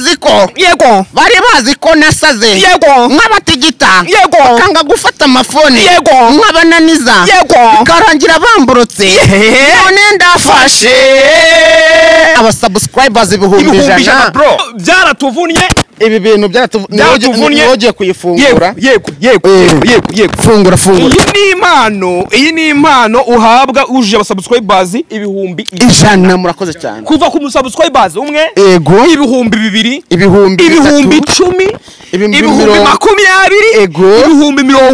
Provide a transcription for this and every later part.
bazi ko yego bari bazi ko nasaze yego nk'abatigita yego kanga gufata amafoni yego nk'abananiza yego karangira bamburutse none ndafashe abasubscribers ibihumbi ijana bro byaratuvunnye ibi bintu byaratuvunnye wogiye kuyifungura yego fungura iyi ni impano uhabwa uje abasubscribers ibihumbi ijana murakoze cyane kuva ku musubscribers umwe yego ibihumbi 2 ibihumbi 10 ibihumbi 20 ibihumbi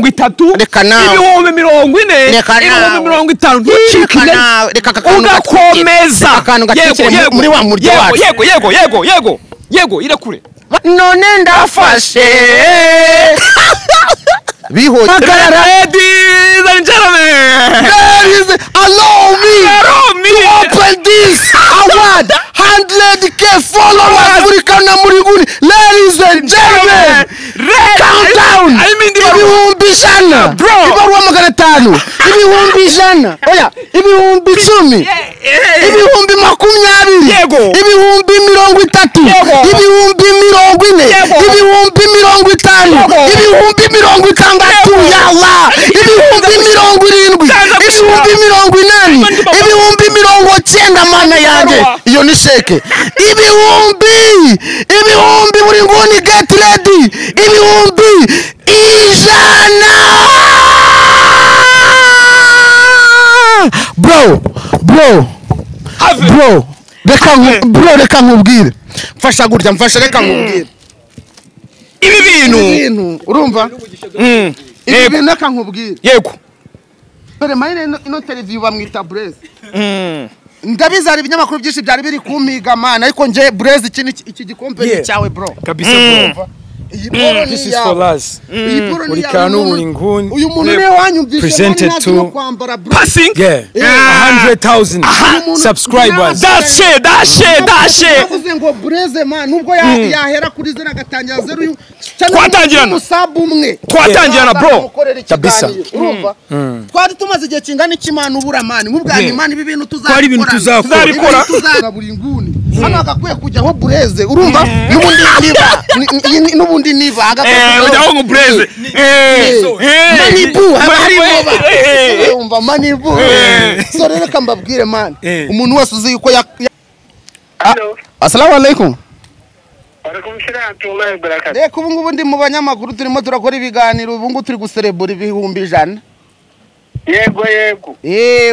30 reka nawe ibihumbi 40 ibihumbi 50 reka ugakomeza muri wa muryo wacu yego irekure none ndafashe bihotera ladies and gentlemen allow me to open this award 100k followers muri kana muri guni ladies and gentlemen countdown ibihumbi ijana ibaruwa 500 ibihumbi ijana oya ibihumbi 10 ibihumbi 20 ibihumbi 30 ibihumbi 40 ibihumbi 50 ibihumbi 60 ya Allah ibihumbi 70 ibihumbi 80 ibihumbi 90 mana yanjye iyo ni sheke ibihumbi buri nguni get ready ibihumbi ijana bro reka nkubwire mfasha gutya reka nkubwire ibi bintu urumva ibi bintu reka nkubwire yego dore mayine ino televiziyo bamwita Blaze ndabizi hari ibinyamakuru byinshi byari biri kumiga mana ariko nje Blaze iki gikombe ni cyawe bro kabisa bro this is for us uri kanu buri nguni uyu muntu ne wanyumvishe presented to passing 100,000 subscribers dashe avuze ngo Blaze man nubwo yahera kuri zera gatangira 0 twatangirana musabu umwe twatangirana bro kabisa urumva twari tumaze igihe kingana ikimana ubura mani nk'ubwanyi mani ibi bintu tuzabikora buri nguni hano agakwiye kujyaho Blaze urumva n'ubundi niba ujyaho ngo Blaze manibu harimo umva manibu so rero kambabwire mani umuntu wese uzi yuko assalamu alaikum reka ubu ngubu ndi mu banyamakuru turimo turakora ibiganiro ubu ngubu turi guserebura ibihumbi ijana yego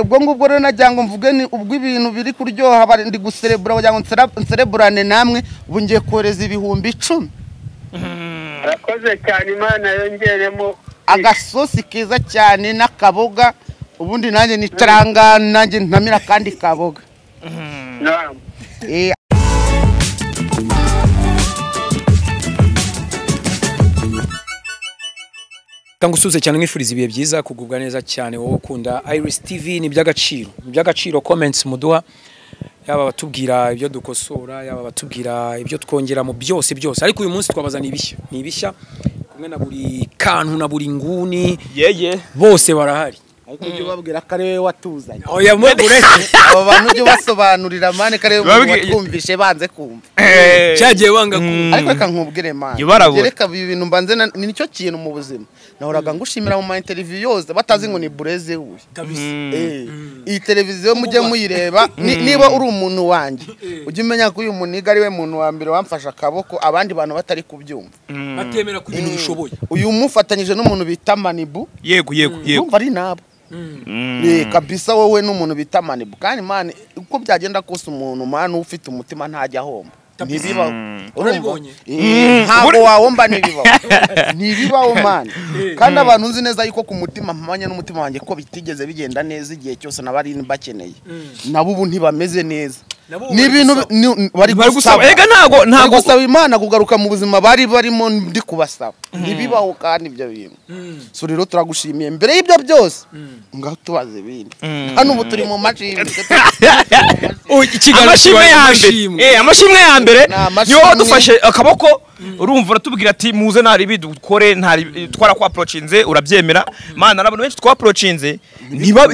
ubwo ngubwo rero nagira ngo mvuge ni ubwo ibintu biri kuryoha ndi guserebura kugira ngo nsereburane namwe ubu ngiye kohereza ibihumbi 10 arakoze cyane Imana yongeremo agasosi keza cyane n'akaboga ubundi nanjye nicaranga nanjye ntamira kandi kaboga kangusuze cyane mwifuriza ibihe byiza kugubwa neza cyane wowe ukunda Iris TV ni by'agaciro comments muduha yaba batubwira ibyo dukosora yaba batubwira ibyo twongera mu byose ariko uyu munsi twabazana ibishya kumwe na buri kantu na buri nguni bose barahari ariko ujye babwira kare watuzanye oya mugureke abo bantu ujye basobanurira mane kare watwumvishe banze kumva cyagiye wanga kumva ariko reka nkubwire mane reka ibintu mbanze nicyo kintu mu buzima nahoraga ngushimira mu interview yose batazi ngo ni Blaze we kabisa iyi televiziyo mujye muyireba niba uri umuntu wanjye ujye umenya ko uyu muniga ari we muntu wa mbere wamfasha akaboko abandi bantu batari kubyumva batemera ku bintu bishoboye uyu mufatanyije n'umuntu bita Manibu yego umva ari nabo kabisa wowe n'umuntu bita Manibu kandi mane uko byagenda kose umuntu mane ufite umutima ntajya ahomba ntibibaho ntabwo wawomba ntibibaho mane kandi abantu nzi neza yuko ku mutima mpamanya n'umutima wanjye ko bitigeze bigenda neza igihe cyose nabari bakeneye nabo ubu ntibameze neza n'ibintu bari gusaba ntago gusaba Imana kugaruka mu buzima bari barimo ndi kubasaba ntibibaho kandi ibyo bintu so rero turagushimiye mbere y'ibyo byose ngaho tubaze ibindi hano ubu turi mu mashini amashimwe ya mbere niyo wadufashe akaboko urumva uratubwira ati muze ntari bidukore ntari twara kwa approachinze urabyemera mana n'abantu benshi twa approachinze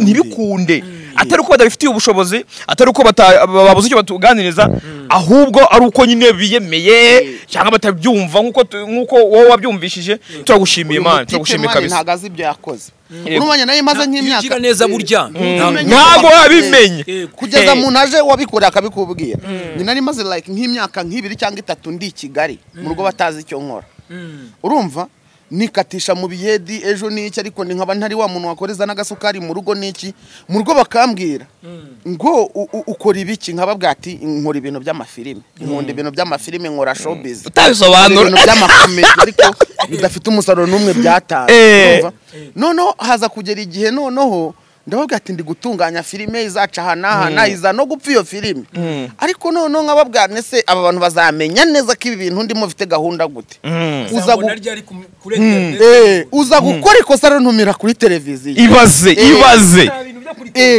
ntibikunde atari uko badafitiye ubushobozi atari uko babuze icyo batuganiriza ahubwo ari uko nyine biyemeye cyangwa batabyumva nkuko wowe wabyumvishije turagushimiye man turagushimiye kabisa ntago azi ibyo yakoze urumanya nayo imaze nk'imyaka neza burya ntago wabimenye kugeza mu naje wabikorera akabikubwira ni nari maze like nk'imyaka nk'ibiri cyangwa 3 ndi Kigali mu rugo batazi icyo nkora urumva nikatisha mu biyedi ejo niki ariko ni nkaba ntari wa muntu wakoreza n'agasukari mu rugo niki mu rugo bakambwira ngo ukora ibiki nkababwa ati nkora ibintu by'amafilime nkunda ibintu by'amafilime nkora showbiz utabisobanura ibintu by'amakomedi ariko bidafite umusaruro n'umwe byatanze noneho haza kugera igihe noneho ndavuga ati ndi gutunganya filime izaca hana iza no gupfa iyo filime ariko noneho nkababwane se aba bantu bazamenya neza ko ibi bintu ndimo mfite gahunda gute uza gukora ikosa runtumira kuri televiziyo ibaze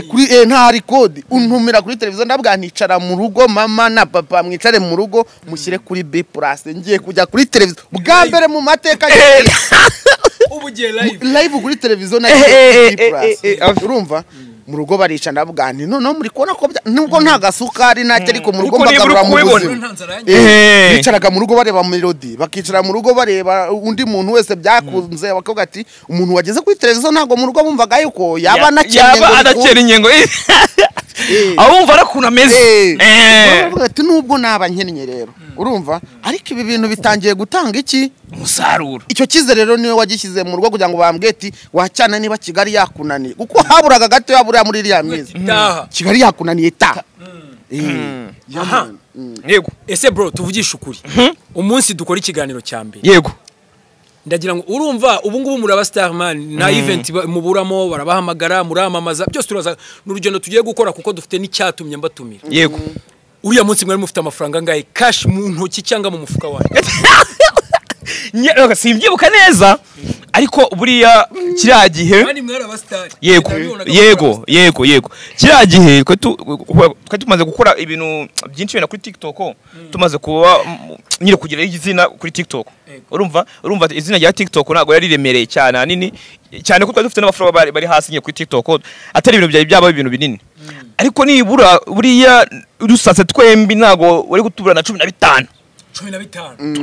kuri nta record untumira kuri televiziyo ndabwa nticara mu rugo mama na papa mwicare mu rugo mushyire kuri B+ ngiye kujya kuri televiziyo bwa mbere mu mateka ubugiye live kuri televiziyo na urumva mu rugo barica ndabwa nti noneho muri kubona ko nubwo nta gasukari nta ariko mu rugo mbagarura mu buzima bicaraga mu rugo bareba melody bakicara mu rugo bareba undi muntu wese byakunze bakavuga ati umuntu wageze kuri televiziyo ntago mu rugo bumvaga yuko yaba anakera inyengo abumva arakuna ameze bavuga ati nubwo nabanyennye rero urumva ariko ibi bintu bitangiye gutanga iki umusaruro icyo kize rero niwe wagishyize mu rugo kugira ngo bambweti wacyana niba Kigali yakunaniye kuko haburaga gato yabura muri iriya mizi Kigali yakunaniye ta yego ese bro tuvugisha ukuri umunsi dukora ikiganiro cya mbere yego ndagira ngo urumva ubu ngubu muraba Starman na event muburamo barabahamagara muramamaza byose turaza n'urugendo tugiye gukora kuko dufite n'icyatumye mbatumira yego uriya munsi mwari mufite amafaranga ngaye cash mu ntoki cyangwa mu mufuka wawe simbyibuka neza ariko buriya kiriya gihe yego kiriya gihe twe tumaze gukora ibintu byinshi bina kuri TikTok tumaze kuba nyine kugira izina kuri TikTok urumva izina rya TikTok ntago yari remereye cyane hanini cyane ko twari dufite n'abafollower bari hasi nyine kuri TikTok atari ibintu byaba ibintu binini ariko nibura buriya rusatse twembi ntago wari gutubura na 15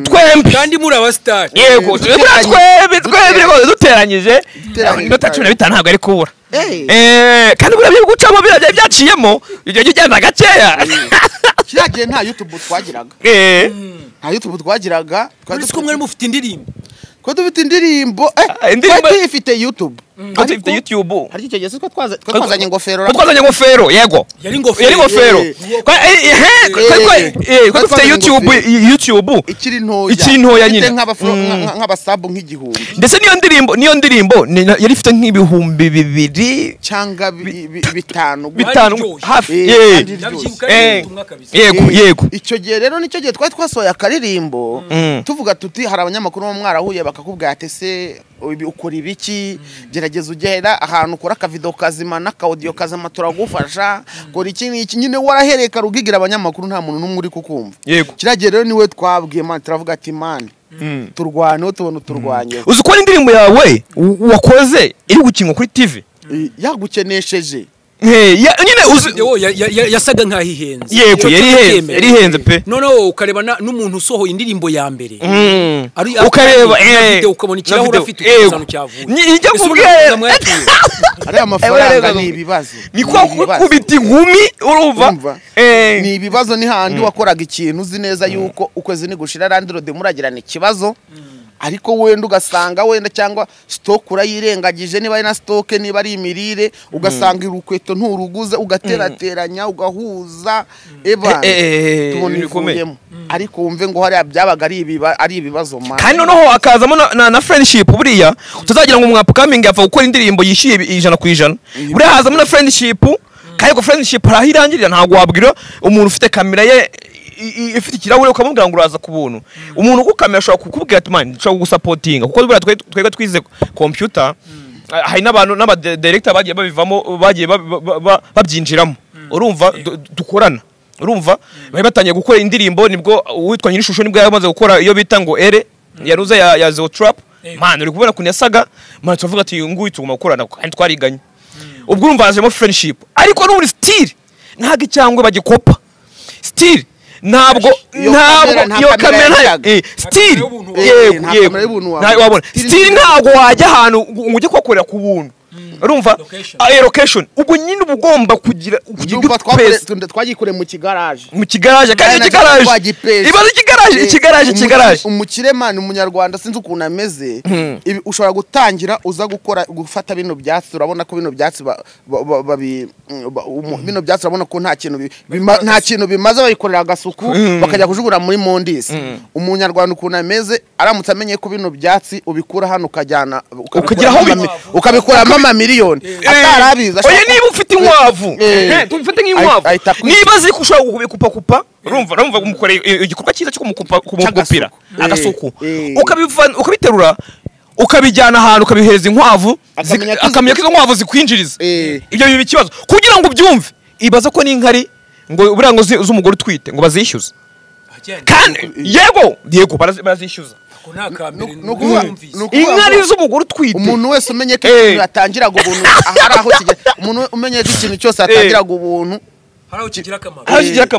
twembi kandi muri abastar yego twembi duteranyije inota 15 ntago ari kubura kandi buriya byo gucamo biraje byaciyemo ibyo gigenda gakeya kiragiye nta YouTube twagiraga nta YouTube twagiraga twari mwari mufite indirimbo ko dufite indirimbo ifite YouTube dufite YouTube hari icyo gihe twazanye ingofero yego yari ingofero ko dufite YouTube ikiri ntoya nyine nk'abasabu nk'igihumbi ndetse niyo ndirimbo yari ifite nk'ibihumbi 2 cyangwa 5 hafi yego icyo gihe rero nicyo gihe twari twasohoye akaririmbo tuvuga tuti hari abanyamakuru bo mwarahuye bakakubwira ati se ukora ibiki gerageza ugera ahantu ukora akavideo kazima n'akaudio kazima turagufasha kora iki nyine warahereka rugigira abanyamakuru nta muntu n'umwe uri kukumva kiragiye rero niwe twabwiye man turavuga ati man turwane tubona turwanye uzi ko indirimbo yawe wakoze iri gukinwa kuri TV yagukenesheje nyine yasaga nkahihenze yego yari henze pe noneho ukareba n'umuntu usohoye indirimbo ya mbere ukareba ukabona ikirahure afite ikintu cyavuye nijya kubwira ari amafaranga ni ibibazo ni ko kubita inkumi urumva ni ibibazo ni handi wakoraga ikintu uzi neza yuko ukwezi ni gushira Landlord muragirana ikibazo ariko wenda ugasanga wenda cyangwa stock urayirengagije niba ari na stock niba ari imirire ugasanga irukweto nturuguze ugaterateranya ugahuza tubona ibikuyemo ariko wumve ngo hari byabaga ari ibibazo man kandi noneho akazamo na friendship buriya utazagira ngo umwapcoming yapfa gukora indirimbo yishiye 100% buriya hazamo na friendship kandi ko friendship arahirangirira ntago wabwira umuntu ufite kamera ye ifite ikirahure ukamubwira ngo uraza ku buntu umuntu ugukamera ashobora kukubwira ati man nshaka gusupportinga kuko buriya twega twize computer hari n'abantu n'abadirector bagiye babivamo bagiye babyinjiramo urumva dukorana urumva bari batangiye gukora indirimbo nibwo uwitwa Nyirishusho nibwo yamaze gukora iyo bita ngo ere yaruza ya Zero Trap man uri kubona kunyasaga man tuvuga ati nguyu tuguma gukorana kandi twariganye ubwo urumva hajemo friendship ariko n'ubundi still ntabwo icyangwe bagikopa still ntabwo iyo kamera still wabona still ntabwo wajya ahantu ngo ujye kuhakorera ku buntu urumva location ubwo nyine uba ugomba kugira twagikure mu kigaraje kandi ikigaraje umukiremani umunyarwanda sinzi ukuntu ameze ushobora gutangira uza gufata bino byatsi urabona ko bino byatsi urabona ko nta kintu bimaze bayikorera agasuku bakajya kujugura muri mondisi umunyarwanda ukuntu ameze aramutse amenye ko bino byatsi ubikura hano ukajyana ukabikuramo amamiliyoni atarabiza oya niba ufite inkwavu tumfite nk'inkwavu niba ziko ushobora kubikupa urumva umukoreye igikorwa cyiza cyo kumukupira agasuku ukabiterura ukabijyana ahantu ukabihereza inkwavu akamenya ko izo nkwavu zikwinjiriza ibyo biba ikibazo kugira ngo ubyumve ibaza ko n'inkari ngo buriya ngo z'umugore utwite ngo bazishyuze kandi yego barazishyuza inkari z'umugore utwite umuntu wese umenye ko ikintu yatangiraga ubuntu ahari aho kigera umuntu umenye ko ikintu cyose yatangiraga ubuntu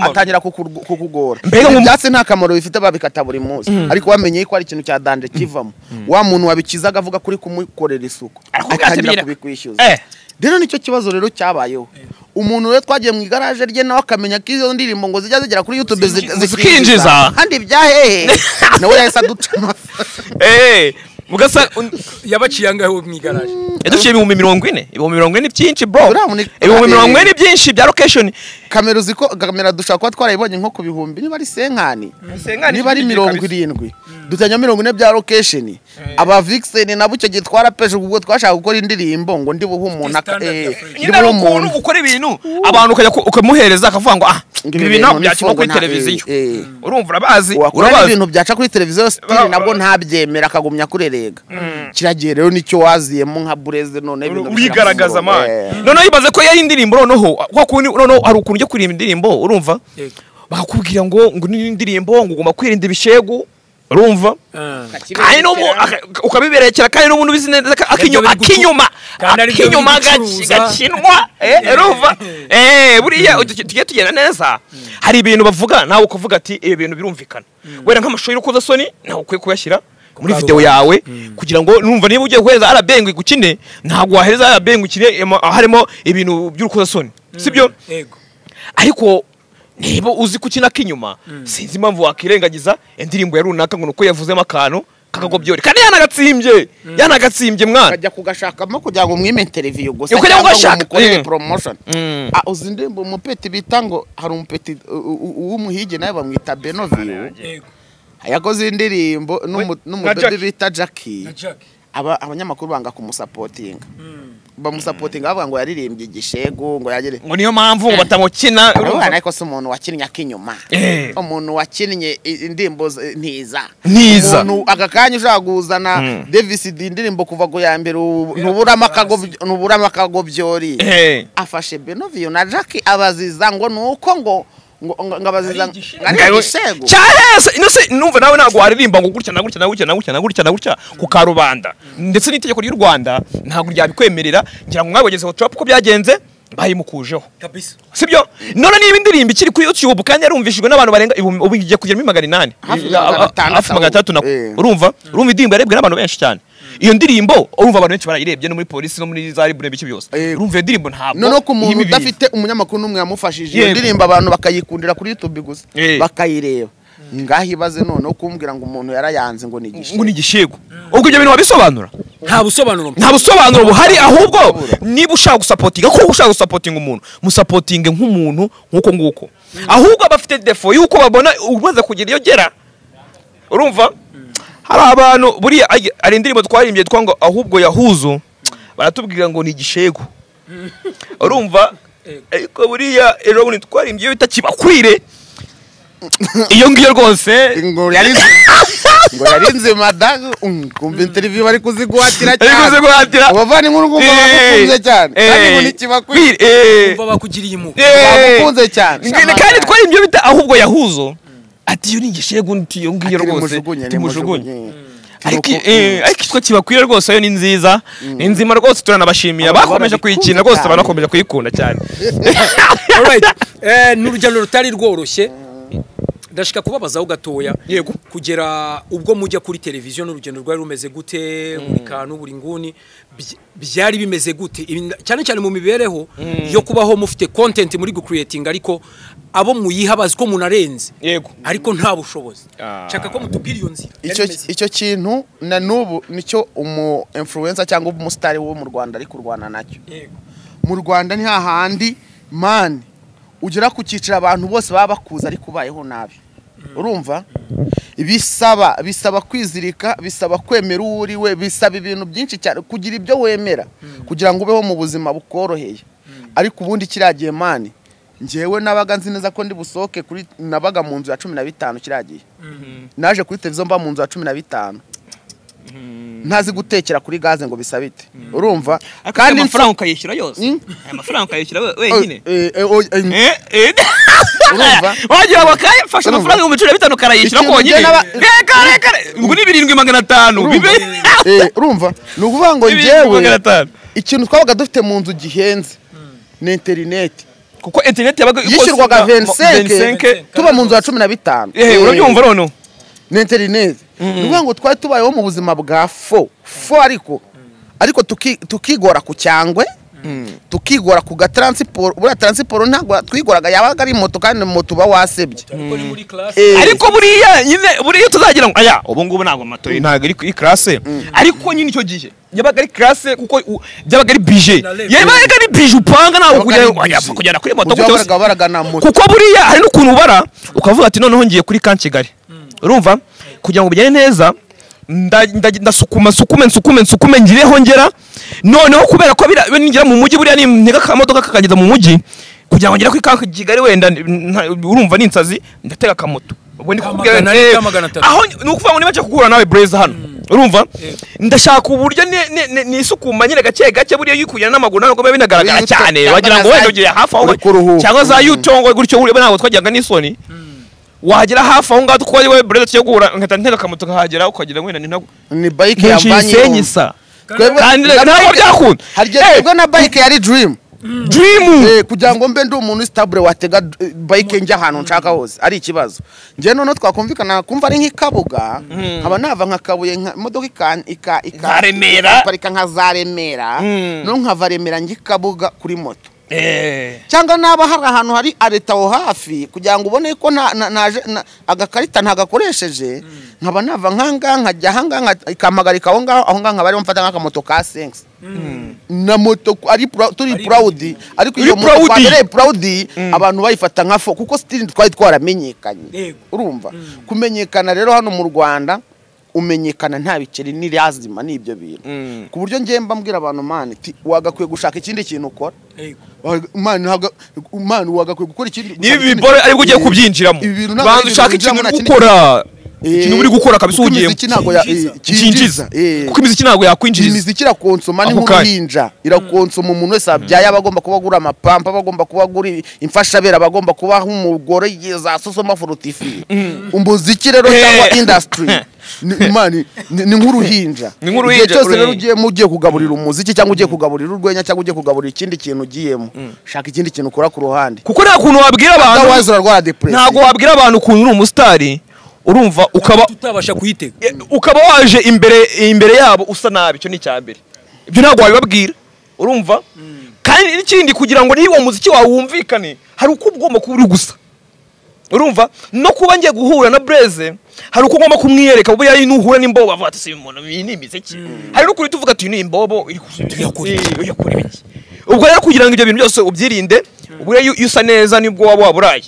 atangira kukugora ibyatsi nta kamaro bifite babikata buri munsi ariko wamenye ko ari ikintu cya danje kivamo wa muntu wabikizaga avuga kuri kumukorera isuku atangira kubikwishyuza rero nicyo kibazo rero cyabayeho umuntu rero twagiye mu igaraje rye nawe akamenya ko izo ndirimbo ngo zijya zigera kuri YouTube zikinjiza kandi byahehe nawe yahise aduca mugasa yabaciye angahe mu igaraje yaduciye 40 byinshi bro 40 byinshi bya location kamera dushaka kuba twarayibonye nko ku bihumbi niba ari senkani niba ari 70 dutanya 40 bya location aba Vixen na bucyo gitwara peje ubwo twashaka gukora indirimbo ngo ndi buhe umuntu ndibura umuntu ukora ibintu abantu ukajya ukamuhereza akavuga ngo ibi bintu byakino kuri televiziyo urumva urabazi ibintu byaca kuri televiziyo still nabwo ntabyemera akagumya kurerega kiragiye rero nicyo waziyemo nka bureze none ibintu bigaragaza none yibaze ko yari indirimbo noneho kwa kundi noneho hari ukuntu ujye kuririmba indirimbo urumva bakakubwira ngo n'indirimbo ngo ugomba kwirinda ibishegu urumva kandi no ukabiberekera kandi n'umuntu bizi neza akinyuma gakinwa urumva buriya tugiye tugenda neza hari ibintu bavuga nawe ukuvuga ati ibi bintu birumvikana wera nk'amashusho y'urukoza soni nawe ukwiye kuyashyira muri video yawe kugira ngo numva niba ugiye guhereza arabengu igukine ntago wahereza arabengu ikire harimo ibintu by'urukoza soni sibyo ariko niba uzi kukina kinyuma sinzi impamvu wakirengagiza indirimbo ya runaka ngo nuko yavuzemo akantu kakagobyore kandi yanagatsimbye mwana kajya kugashakamo kugira ngo mwime interview gusa cyangwa mukore promotion uzi indirimbo umupeti bita ngo hari umupeti w'umuhige nawe bamwita Benovio yakoze indirimbo n'umudodo bita Jackie abanyamakuru banga kumusapotinga bamusapotinga bavuga ngo yaririmbye igishegu ngo yagere ngo niyo mpamvu batamukina urabona ariko se umuntu wakinnye akinyuma umuntu wakinnye indirimbo ntiza umuntu agakanya ushaka kuzana Davis indirimbo kuva go ya mbere ntubura makagobyori afashe Benovio na Jackie abaziza ngo nuko ngo ngabaziza ngishego cyahese inose numva nawe nago waririmba ngo gutya na ku karubanda ndetse n'itegeko ry'u Rwanda ntago ryabikwemerera ngira ngo mwabogezeho trap ko byagenze bayimukujeho kabisa sibyo none niba indirimbo ikiri kuri YouTube kandi yarumvishijwe n'abantu barenga ubigiye kugera 800 hafi 300 urumva indirimbo yarebwe n'abantu benshi cyane iyo ndirimbo urumva abantu benshi barayirebye no muri polisi no muri za libre biki byose urumva indirimbo ntabwo no ku muntu udafite umunyamakuru n'umwe yamufashije iyo ndirimbo abantu bakayikundira kuri YouTube gusa bakayireba ngahibaze none kumbwira ngo umuntu yarayanze ngo ni igishego ubwo ibyo bintu wabisobanura nta busobanuro buhari ahubwo niba ushaka gusapotinga ko ushaka gusapotinga umuntu musapotinge nk'umuntu nkuko nguko ahubwo abafite defo yuko babona umaze kugira iyo gera urumva hari abantu buriya ari indirimbo twarimbye twango ahubwo yahuzo baratubwira ngo ni igishego urumva ariko buriya ejo bundi twarimbye bitakibakwire iyo ngiyo rwose ngo yarinze madaga kumva interview bari kuziguhatira cyane abavani nkuru kumva bakunze cyane kandi ngo nikibakwire kumva bakugiriye imu bakunze cyane kandi twarimbye bita ahubwo yahuzo ati yo ni igishego ntiyo ngiyo rwose timujugunye ariko itwa kibakwira rwose yo ni nziza ni nzima rwose turanabashimiye bakomeje kuyikina rwose banakomeje kuyikunda cyane. Alright, n'urugendo rutari rworoshye ndashaka kubabazaho gatoya yego kugera ubwo mujya kuri televiziyo n'urugendo rwari rumeze gute buri kantu buri nguni byari bimeze gute cyane cyane mu mibereho yo kubaho mufite content muri creating ariko abo muyihabaza ko munarenze yego ariko nta bushobozi nshaka ko mutubwira iyo nzira icyo kintu na nubu nicyo umu influencer cyangwa umustar wo mu Rwanda ari kurwana nacyo. Mu Rwanda ni hahandi man ugera ku cyicira abantu bose baba bakuza ari kubayeho nabi. Urumva bisaba kwizirika, bisaba kwemera uri we, bisaba ibintu byinshi cyane kugira ibyo wemera kugira ngo ubeho mu buzima bukoroheye. Ariko ubundi kiragiye man njyewe nabaga nzi neza ko ndi busohoke kuri nabaga mu nzu ya 15 kiragiye. Naje kuri televiziyo mba mu nzu ya 15 ntazi gutekera kuri gaze ngo bisabite. Urumva kandi amafaranga ukayishyura yose amafaranga ukayishyura wenyine urumva wagira ngo kayifasha amafaranga mu 15 karayishyura konyine reka ngo ni 7500 bibe urumva nukuvuga ngo njyewe ikintu twabaga dufite mu nzu gihenze ni internet kuko internet yabaga yishyurwaga 25 tuba mu nzu ya 15 urabyumva rono ni internet nukuvuga ngo twari tubayeho mu buzima bwa fo ariko tukigora ku cyangwe tukigora ku gatransport bura transport ntabwo twigoraga yabaga ari moto kandi moto ba wasebye ariko buriya tuzagira ngo aya ubu ngubu ntabwo moto ntabwo ari classe ariko nyine icyo gihe yabaga ari classe kuko byabaga ari budget yabaga ari budget upanga ntabwo kugera kuri moto kuko buriya hari n'ukuntu ubara ukavuga ati noneho ngiye kuri kan Kigali urumva kugira ngo bijyane neza ndasukume ngireho ngera noneho kubera ko ningira mu mujyi buriya ntega kamodoka kakageza mu mujyi kugira ngo ngere kuri Kigali wenda urumva n'insazi ndatega kamoto ubwo ndi kukubwira aho nukuvuga ngo nibace kugura nawe Blaze hano urumva ndashaka uburyo nisukuma nyine gake buriya yikujyana n'amaguru ntabwo biba binagaragara cyane wagira ngo wenda ugiye hafi aho cyangwa za yutongo gutyo buriya ntabwo twajyaga n'isoni wagera hafi aho ngaho kuko ari we Blaze cyo gura nkata ntega kamoto kahagera ukagira ngo ni bike yambanye kandi ntabwo byakunda haryo na bike yari dream kugira ngo mbe ndi umuntu stable watega bike njya ahantu nshaka hose ari ikibazo nje none twakumvikana kumva ari nk'ikabuga nkaba nava nkakabuye imodoka Remera parika nka za Remera no nkava Remera ngikabuga kuri moto cyangwa naba hari ahantu hari areta aho hafi kugira ngo ubone ko agakarita ntagakoresheje nkaba nava nkanga nkajya hanga ikamagarika aho ngaho nkaba ari mfata nk'akamoto ka Sense na moto ari turi proud ariko iyo moto kwandere proud abantu bayifata nkafo kuko still twari twaramenyekanye urumva kumenyekana rero hano mu Rwanda umenyekana nta biceri ni lazima nibyo bintu ku buryo ngiye mbambwira abantu man wagakwiye gushaka ikindi kintu ukora man wagakwiye gukora ikindi nibi bore ari ugiye kubyinjiramo banza ushaka ikintu ukora ikintu uri gukora kabisa ugiye imiziki ntago yakinjiza kuko imiziki ntago yakwinjiriza imiziki irakonsoma ni nk'uruhinja irakonsoma umuntu wese abyaye abagomba kuba agura amapampa abagomba kuba agura imfashabera abagomba kuba nk'umugore za sosoma forotifi umuziki rero cyangwa industry ni nk'uruhinja igihe cyose rero ugiye kugaburira umuziki cyangwa ugiye kugaburira urwenya cyangwa ugiye kugaburira ikindi kintu ugiyemo shaka ikindi kintu ukora ku ruhande kuko nta kuntu wabwira abantu ntago wabwira abantu ukuntu uri umusitari urumva ukaba tutabasha kuyitega ukaba waje imbere yabo usa nabi cyo ni cyambere ibyo ntago wabibabwira urumva kandi n'ikindi kugira ngo niba umuziki wawe wumvikane hari uko ugomba kuba uri gusa urumva no kuba ngiye guhura na Blaze hari uko ugomba kumwiyereka ubu yari nuhura n'imbobo avuga ati si umuntu ni imiziki hari no kuri tuvuga ati ni imbobo iri kuri biki ubwo rero kugira ngo ibyo bintu byose ubyirinde ubwo yusa neza nibwo waba waburaye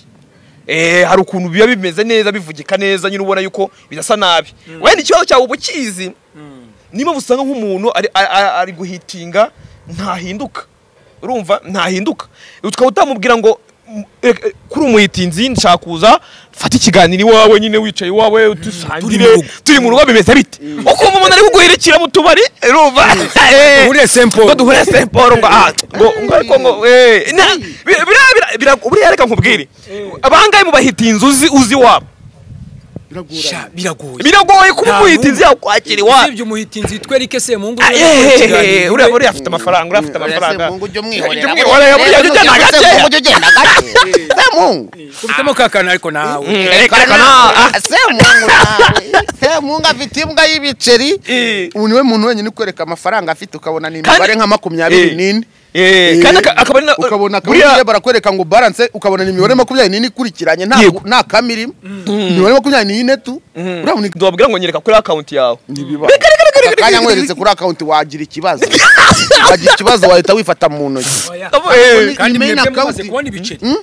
hari ukuntu biba bimeze neza bivugika neza nyine ubona yuko bidasa nabi wenda ikibazo cyawe ubukizi niba busanga nk'umuntu ari guhitinga ntahinduka urumva ntahinduka ukaba utamubwira ngo kuri umuhitinzi nshaka kuza fata ikiganiro iwawe nyine wicaye iwawe dusangire turi mu rugo bimeze bite uko umuntu ari kuguherekera mu tubari urumva duhure Semporo ngo ariko ngo buriya reka nkubwire abangaye mu bahitinzi uzi wabo biragoye kuba umuhitinzi yakwakira iwawe usibye umuhitinzi twereke Semungu uriya afite amafaranga Semungu ujye mwihorera Semungu kubitamo kakana ariko nawe Semungu afite imbwa y'ibiceri ubu niwe muntu wenyine ukwereka amafaranga afite ukabona ni imibare nka 24 ukabona kaburiya barakwereka ngo balance ukabona ni imibare 24 ikurikiranye nta kamirimo imibare 24 tu urabona ndababwira ngo nyereka kuri account yawe kanya nkweretse kuri account wagira ikibazo wahita wifata mu ntoki kandi mwebwe mumaze kubona ibiceri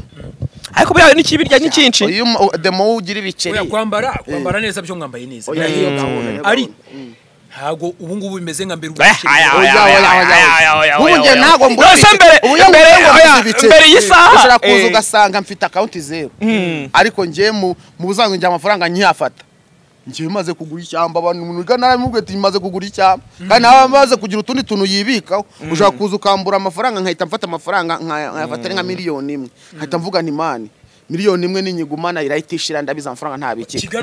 ariko bya ni kibirya ni cyinshi uyu demo ugira ibiceri kwambara neza byo mwambaye neza ari ntago ubu ngubu bimeze nka mbere ubunge ntago mbere y'isaha ushaka kuza ugasanga mfite account 0 ariko ngiye mu buzango njya amafaranga nkiyafata ngiye maze kugura ishyamba abantu umuntu naramubwiye ati maze kugura ishyamba kandi nawe maze kugira utundi tuntu yibikaho ushaka kuza ukambura amafaranga nkahita mfata amafaranga nkayafata nka miliyoni imwe nkahita mvuga nti mani miliyoni imwe n'inyigumana irayitishira ndabiza amafaranga ntabikika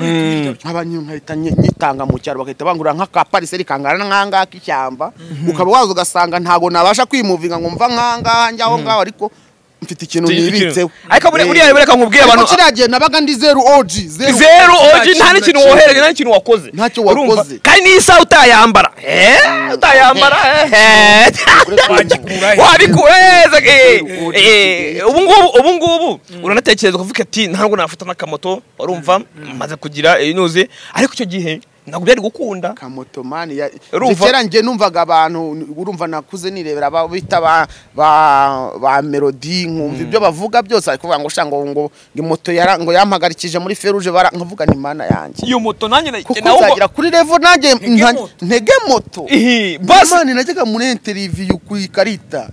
abanyu nkahita nyitanga mu cyaro bakahita bangura nk'aka pariseri kangana nkanga k'ishyamba ukaba wazo ugasanga ntago nabasha kwimuvinga ngo mva nkanga njyaho ngaho ariko mfite ikintu nibitseho ariko buriya bereka nkubwiye abantu kiragiye nabaga ndi 0 OG nta n'ikintu wohereje nta n'ikintu wakoze ntacyo wakoze kandi n'isa utayambara wabikuweza ubu ngubu uranatekereza ukavuga ati ntabwo nafata n'akamoto urumva maze kugira inuze ariko icyo gihe ntabwo byari gukunda kamoto mani kera nge numvaga abantu urumva nakuze nirebera bita ba melody nkumva ibyo bavuga byose ariko kuvuga ngo shango ngo moto ngo yampagarikije muri feruje nkavuga ni mana yanjye iyo moto nanjye nagira kuri level nanjye ntege moto basi najyaga muri interview ku ikarita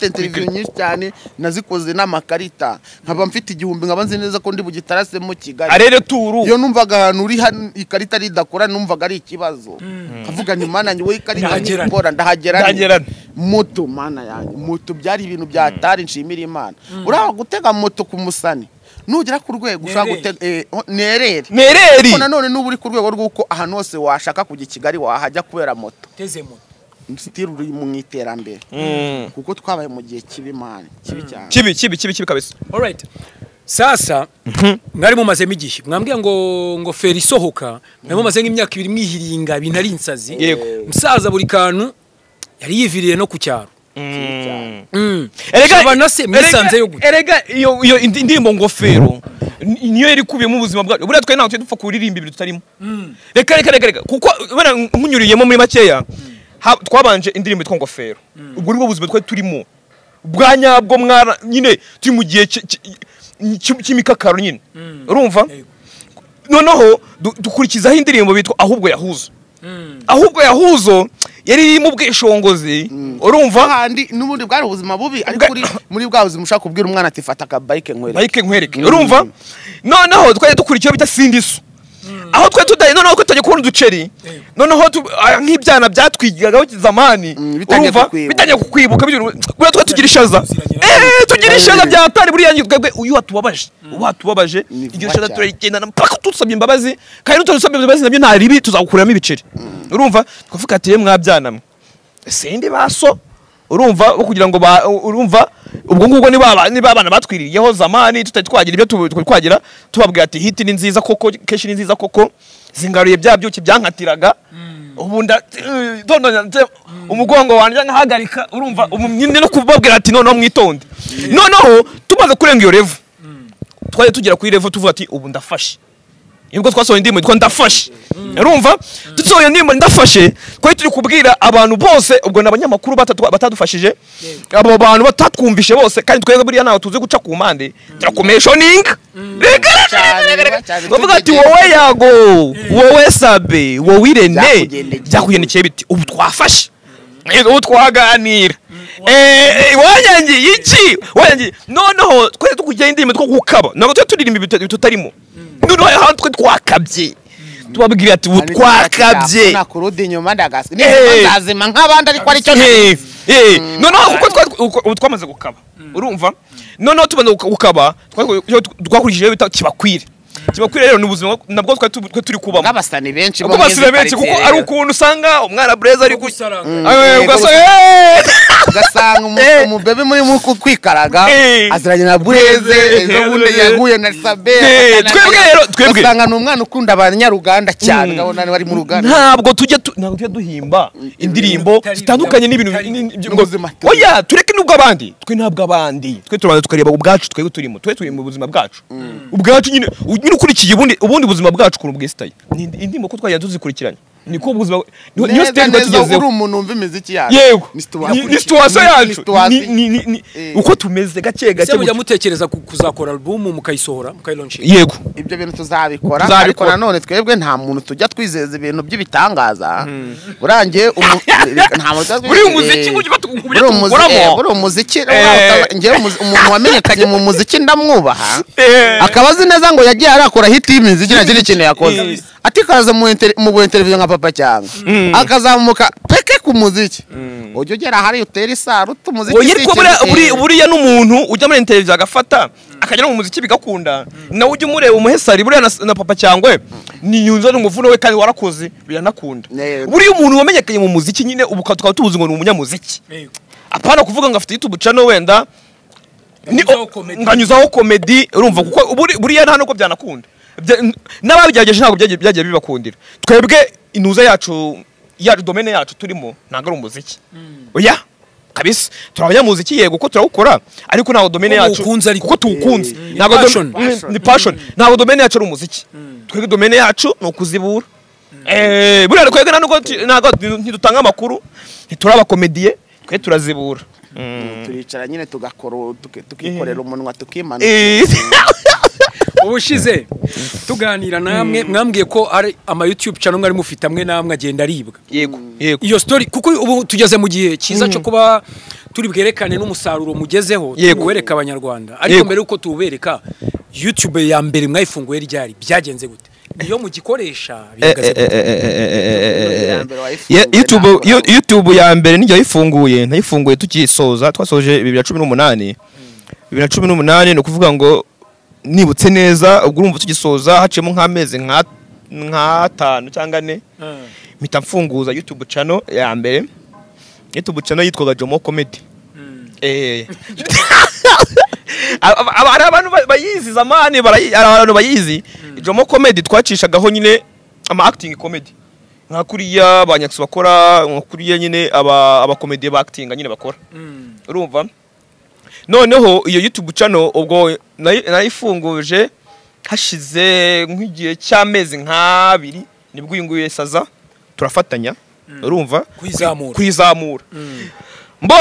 interview nyinshi cyane nazikoze n'amakarita nkaba mfite igihumbi nkaba nzi neza ko ndi bugitarasemo Kigali arere turu iyo numvaga ahantu uri ikarita ridakora numvaga ari ikibazo kavuga ni mana nyiwe ikarita nikora ndahagera moto mana yanjye moto byari ibintu byatari nshimira Imana uraho gutega moto ku musani nugera ku rwego ushaka gutega nereri ko nanone nubu uri ku rwego rw'uko ahantu hose washaka kujya Kigali wahajya kubera moto teze moto still uri mu iterambere kuko twabaye mu gihe kibi Imana kibi cyane kibi kabisa all right sasa mwari mumazemo igihe mwambwiye ngo feri isohoka mwari mumaze nk'imyaka 2 mwihiringa binari insazi musaza buri kantu yari yiviriye no ku cyaro erega iyo indirimbo ngofero niyo iri kubiye mu buzima bwacu buriya twe ntabwo dupfa kuririmba ibintu tutarimo reka kuko nkunyuriyemo muri makeya twabanje indirimbo yitwa ngofero ubwo nibwo buzima twari turimo bwa nyabwo mwana nyine turi mu gihe cy'imikakaro nyine urumva noneho dukurikizaho indirimbo bitwa ahubwo yahuzo yari mu bwishongozi urumva kandi nubundi bwari ubuzima bubi ariko muri bwa buzima ushaka kubwira umwana ati fata ka bike nkwereke urumva noneho twari dukurikiye bita sindiso aho twe tudaye noneho tujye kubona uduceri noneho nk'ibyana byatwigagaho zamani urumva bitanye kukwibuka buriya twe tugira ishaza tugira ishaza byatari buriya twebwe uyu watubabaje igihe ishaza turayigendana mpaka tusabye imbabazi kandi n'utadusabye imbabazi nabyo nta ribi tuzagukuramo ibiceri urumva twavuga ati mwabyana mwe sindi baso urumva kugira ngo urumva ubwo ngubwo niba abana batwiriyeho zamani tutari twagira ibyo twagira tubabwira ati hiti ni nziza koko keshi ni nziza koko zingaruye bya byuki byankatiraga ubu umugongo wanjye nkahagarika urumva nyine no kubabwira ati noneho mwitonde noneho tumaze kurenga iyo revo twaje tugera kuri revo tuvuga ati ubu ndafashe nibwo twasohoye indirimbo yitwa ndafashe urumva dusohoye indirimbo ndafashe twari turi kubwira abantu bose ubwo n'abanyamakuru batadufashije abo bantu batatwumvishe bose kandi twebwe buriya nawe tuzi guca ku mpande turakomeshoninga bavuga ati wowe yago wowe sabe wowe irene byakugendekeye biti ubu twafashe ubu twaganira wanyangiye iki wanyangiye noneho twari tukujya indirimbo two gukaba ntabwo twari turirimba ibintu tutarimo noneho aho twe twakabye tubabwira ati ubu twakabye nakurudi nyuma ndagasi nzazima nk'abandi ariko ari cyo noneho kuko twamaze gukaba urumva noneho tumaze gukaba twakurikije bita kibakwire kibakwiriye rero ni ubuzima nabwo twe turi kubamo nk'abasani benshi ubwo basira benshi kuko ari ukuntu usanga umwana Blaze ari ugasanga umubebe muri mu kwikaraga aziranye na Blaze ejo bundi yaguye na Sabe twebwe ugasanga ni umwana ukunda abanyaruganda cyane ngabona bari mu ruganda ntabwo tujya duhimba indirimbo zitandukanye n'ibintu oya tureke nubwo abandi twe ntabwo abandi twe turabanza tukareba ubwacu twe turimo twe turi mu buzima bwacu ubwacu nyine ukurikiye ubundi buzima bwacu ku bw'isitaye indimo ko twajya tuzikurikiranye niko ubuzima niyo stage tugeze uri umuntu umva imiziki yacu yego ni situation yacu uko tumeze gake se mujya mutekereza kuzakora album mukayisohora mukayilaunch yego ibyo bintu tuzabikora ariko nanone twebwe nta muntu tujya twizeza ibintu by'ibitangaza burangiye nta muntu buri umuziki buri umuziki ngewe umuntu wamenyekanye mu muziki ndamwubaha akaba azi neza ngo yagiye arakora hit y'imiziki nta kindi kintu yakoze atikaze mu interview nka Papa cyangwa akazamuka peke ku muziki ujye ugera hari utera isaru umuziki buriya n'umuntu ujya muri interview agafata akajya mu muziki bigakunda nawe ujye umureba umuhesari buriya na Papa cyangwa ni yunza n'umuvuno we kandi warakoze biranakunda buriya umuntu wamenyekanye mu muziki nyine ubu tukaba tubuze ngo ni umunyamuziki apana kuvuga ngo afite YouTube channel wenda nganyuzaho comedy urumva kuko buriya nta nuko byanakunda n'ababigerageje ntabwo byagiye bibakundira twebwe inuza yacu domaine yacu turimo ntabwo ari umuziki oya kabisa turabanyamuziki yego ko turawukora ariko ntabwo domaine yacu kuko tuwukunze ntabwo ni passion ntabwo domaine yacu ari umuziki twebwe domaine yacu ni ukuzibura buriya twebwe ntabwo ntidutanga amakuru ntituraba komediye twe turazibura turicara nyine tukikorera umunwa tukimanuka ubushize tuganira namwe mwambwiye ko ari ama YouTube channel mwari mufite amwe namwe agenda aribwa yego iyo story kuko ubu tugeze mu gihe cyiza cyo kuba turi bwerekane n'umusaruro mugezeho tuwereka abanyarwanda ariko mbere uko tubereka YouTube ya mbere mwayifunguye ryari byagenze gute iyo mugikoresha YouTube ya mbere nijya yifunguye nayifunguye tukisoza twasoje 2018 no kuvuga ngo nibutse neza ubwo urumva tugisoza hacemo nk'amezi nka 5 cyangwa 4 mpita mfunguza YouTube channel ya mbere YouTube channel yitwaga Jomo Comedy abantu bayizi zamani abantu bayizi Jomo Comedy twacishagaho nyine ama acting comedy nka kuriya abanyaksu bakora nka kuriya nyine aba comedy ba acting nyine bakora urumva noneho iyo YouTube channel ubwo nayifunguje hashize nk'igihe cy'amezi nk'abiri nibwo uyunguye saza turafatanya urumva kwizamura mbo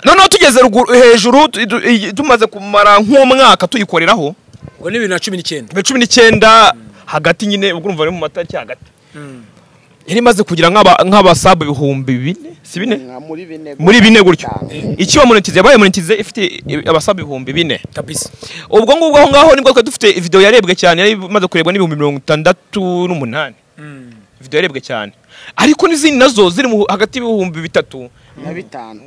noneho tugeze hejuru tumaze kumara nk'umwaka tuyikoreraho ngo ni 2019 hagati nyine ubwo urumva ari mu matariki hagati yari maze kugira nk'abasabu 4,000 si bine muri bine gutyo ikiba monetize yabaye monetize ifite abasabu 4,000 kabisa ubwo ngubwo aho ngaho nibwo twe dufite video yarebwe cyane yari maze kurebwa n'68 video yarebwe cyane ariko n'izindi nazo ziri hagati y'3,000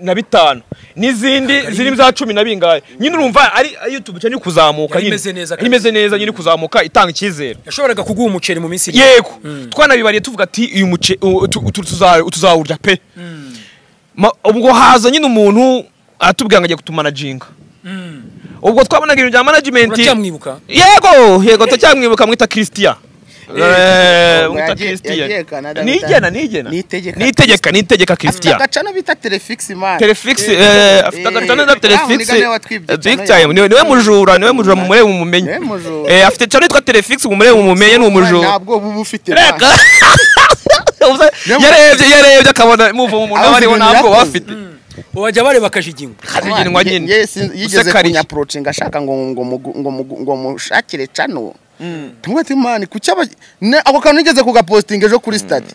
na 5 n'izindi ziri za 10 na bingaye nyine urumva ari YouTube cyane kuzamuka nyine imeze neza nyine kuzamuka itanga ikizere yashoboraga kuguha umuceri mu minsi yego twanabibariye tuvuga ati uyu muce tuzawurya pe ubwo haza nyine umuntu atubwira ngo agiye kutumanaginga ubwo twabonaga ibintu bya management yego tacyamwibuka mwita Christian nitegeka Christian agacana bita Telefix man Telefix afite agacana na Telefix big time niwe mujura mu murebe umumenye afite cyane twa Telefix mu murebe umumenye n'umujura ntabwo bubu ufite yarebye akabona muvu mu muntu bari ntabwo bafite wajya bareba akajigingwa nyine yigeze kunya approaching ashaka ngo mushakire channel tumwete mani kucyaba ako kantu nigeze kugaposting ejo kuri stade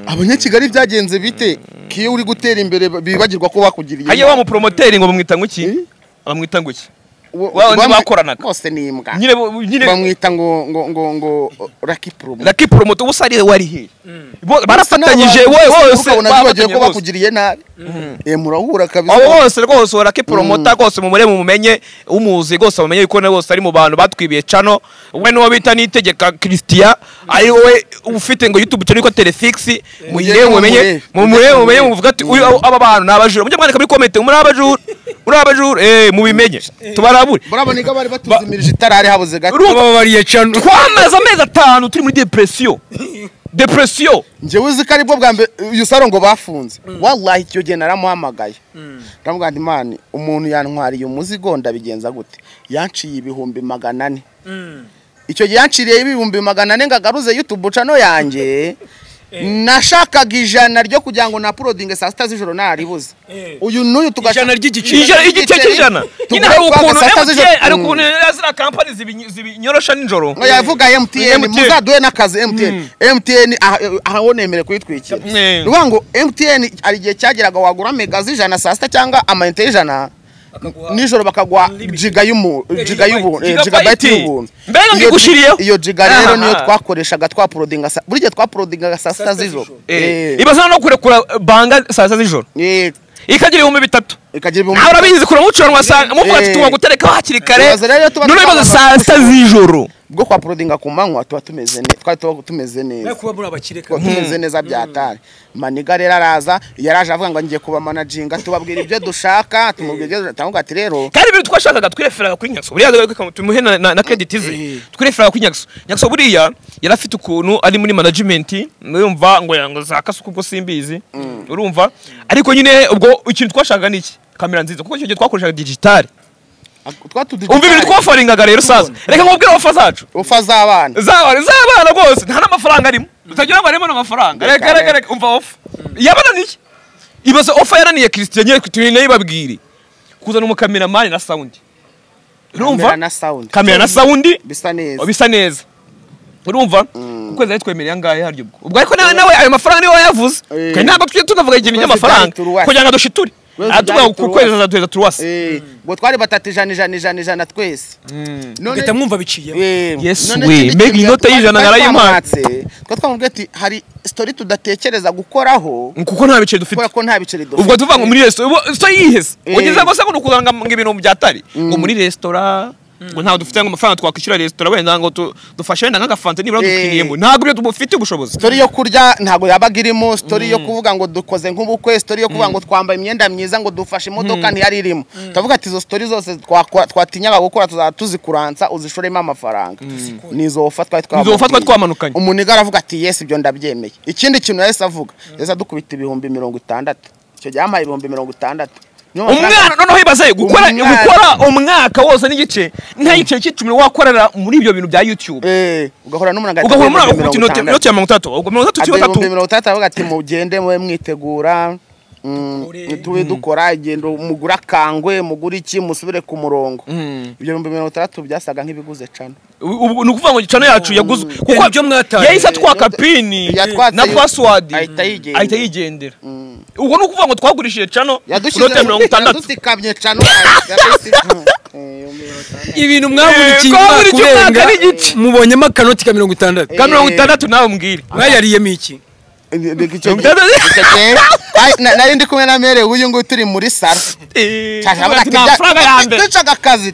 abanyakigali byagenze bite kiyo uri gutera imbere bibagirwa ko bakugiriye haye wa mu promoter ngo bamwita nguki bakoranaga bose ni imbwa nyine bamwita ngo Lucky Promo Lucky Promo ubusa ari wari he barafatanyije wose bagiye ko bakugiriye nabi murahura kabisa bose rwose Lucky Promoter rwose mumenye umuzi rwose mumenye yuko na bose ari mu bantu batwibiye cano we no bita nitegeka Christian ari we ufite ngo YouTube channel ko Telefix mumenye muvuga ati uyu aba bantu nabajura mujye mwandika muri comment muri abajura mubimenye tubarabure buraboneka bari batuzimirije itarari habuze gato babariye cano twamaze amezi 5 turi muri depression nje uzi ko aribwo bwa mbere uyu saro ngo bafunze wallahi icyo gihe naramuhamagaye ndamubwira ndi man umuntu yantwariye umuzigo ndabigenza gute yanciye ibihumbi 400 icyo gihe yanciriye ibihumbi 400 ngagaruze YouTube channel yanjye nashakaga ijana ryo kugira ngo na uploading saa 6 z'ijoro naribuze uyu n'uyu tugashana igice cy'ijana nyine hari ukuntu ari ukuntu yazira company zibinyorosha ninjoro ngo yavuga MTN muzaduhe nakazi MTN ahonemere kwitwikira ruba ngo MTN ari gihe cyageraga wagura mega z'ijana saa 6 cyangwa amayinite y'ijana nijoro bakagwa gigabyte y'ubuntu mbega ngigushiriyeho iyo giga rero niyo twakoreshaga twaprodinga buri gihe twaprodinga saa 6 z'ijoro ibaza no kurekura banga saa 6 z'ijoro ikagira 3000 nawe urabizi kura mucuranwa saa muvuga ati tuba gutereka hakiri kare none ibaza saa 6 z'ijoro bwo kwa prodinga ku manywa tuba tumeze neza twari tuba tumeze neza kuba muri abakire tumeze neza byatari maniga rero araza yaraje avuga ngo ngiye kuba managinga tubabwira ibyo dushaka tumubwira tanguga ati rero kandi ibyo twashakaga twireferaga kuri Nyakso buriya tumuhe na credit ze twireferaga kuri Nyakso buriya yarafite ukuntu ari muri management urumva ngo yango zakasuku ubwo simbizi urumva ariko nyine ubwo ikintu twashakaga niki kamera nziza kuko icyo gihe twakoreshaga digital umva ibintu twafaringaga rero saza reka nkubwire ofa zacu ofa z'abana rwose nta n'amafaranga arimo tutagira ngo arimo n'amafaranga reka umva ofa yabananiye ibaze ofa yaraniye Christian nyine tuyine yibabwire kuzana umukameraman na sound urumva kamera na sound bisa neza urumva ukwezi ari twemereye angahe haryo ubwo ariko nawe ayo mafaranga niwe yavuze kandi ntabwo tunavuga ikintu cy'amafaranga kugira ngo dushiture atuba ku kwezi za tuwase ngo twari batatu ijana twese none mwumva biciye yes we maybe inota y'ijana narayimatse ko twamubwiye ati hari story tudatekereza gukoraho kuko nta biceri dufite kuko nta biceri dufite ubwo tuva ngo muri restaurant so yihese ugize ngo se ngo kuzanga ibintu byatari ngo muri restaurant ngo ntawe dufite ngo amafaranga twakwishyura restaurant wenda ngo dufashe wenda nk'agafanta nibura dukwiriyemo ntabwo byo tubufite ubushobozi story yo kurya ntabwo yabaga irimo story yo kuvuga ngo dukoze nk'ubukwe story yo kuvuga ngo twambaye imyenda myiza ngo dufashe imodoka ntiyari irimo tuvuga ati izo story zose twatinyaga gukora tuzazikuransa uzishoremo amafaranga nizo ofatwa twamanukanye umuntu aravuga ati yes ibyo ndabyemeye ikindi kintu yahise avuga yahise dukubita ibihumbi 60 icyo gihe yampaye ibihumbi 60 umwana noneho ibaze gukora umwaka wose n'igice nta gice cy'icumi wakorera muri ibyo bintu bya YouTube ugahora n'umuntu ku kintu cya 30 ubwo 30 avuga ati mugende mwe mwitegura tuwe dukora igendo mugura kangwe mugura iki musubire ku murongo ibyo 60 byasaga nk'ibiguze cyane ubu nukuvuga ngo cano yacu yaguze kuko ibyo mwataye yahise twaka pin na password ahita yigendera ubwo nukuvuga ngo twagurishije cano kunote 60 yadusikamye cano ibintu mwaburikiye kurenga mubonyemo akanoti ka 60 nawe mbwire mwayariyemo iki nari ndi kumwe na mere uyu ngo turi muri saro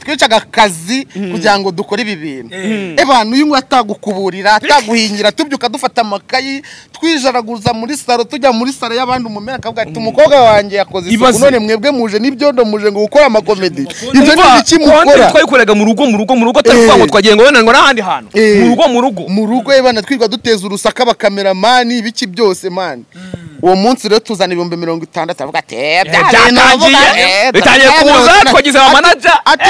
twicaga akazi kugira ngo dukore ibi bintu abantu uyu ngo atagukuburira ataguhingira tubyuka dufata amakayi twijaraguza muri saro tujya muri saro y'abandi umumera akavuga ati umukobwa wanjye yakoze isuku none mwebwe muje n'ibyondo muje ngo gukora amakomedi ibyo ni iki mukora twayikorega mu rugo atavuga ngo twagiye ngo wenda ngo n'ahandi hantu mu rugo bana twirwa duteza urusaka abakameramani ibiki byose man uwo munsi rero tuzana ibihumbi 60 avuga ati bitangiye kuza twagize aba manager ati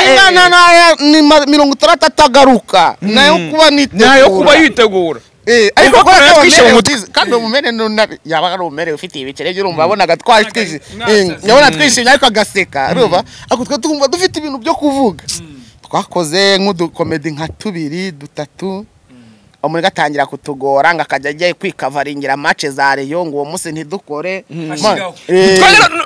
ni 60 atagaruka nayo kuba yitegura ariko kandi umumene yaba ari umumere ufite ibicere by'urumva abonaga twashije yabona twishimye ariko agaseka urumva ako twe twumva dufite ibintu byo kuvuga twakoze nk'udukomedi nka 2 3 umuri gatangira kutugora ngakajya agiye kwikavaringira match za Rayon ngo uwo munsi ntidukore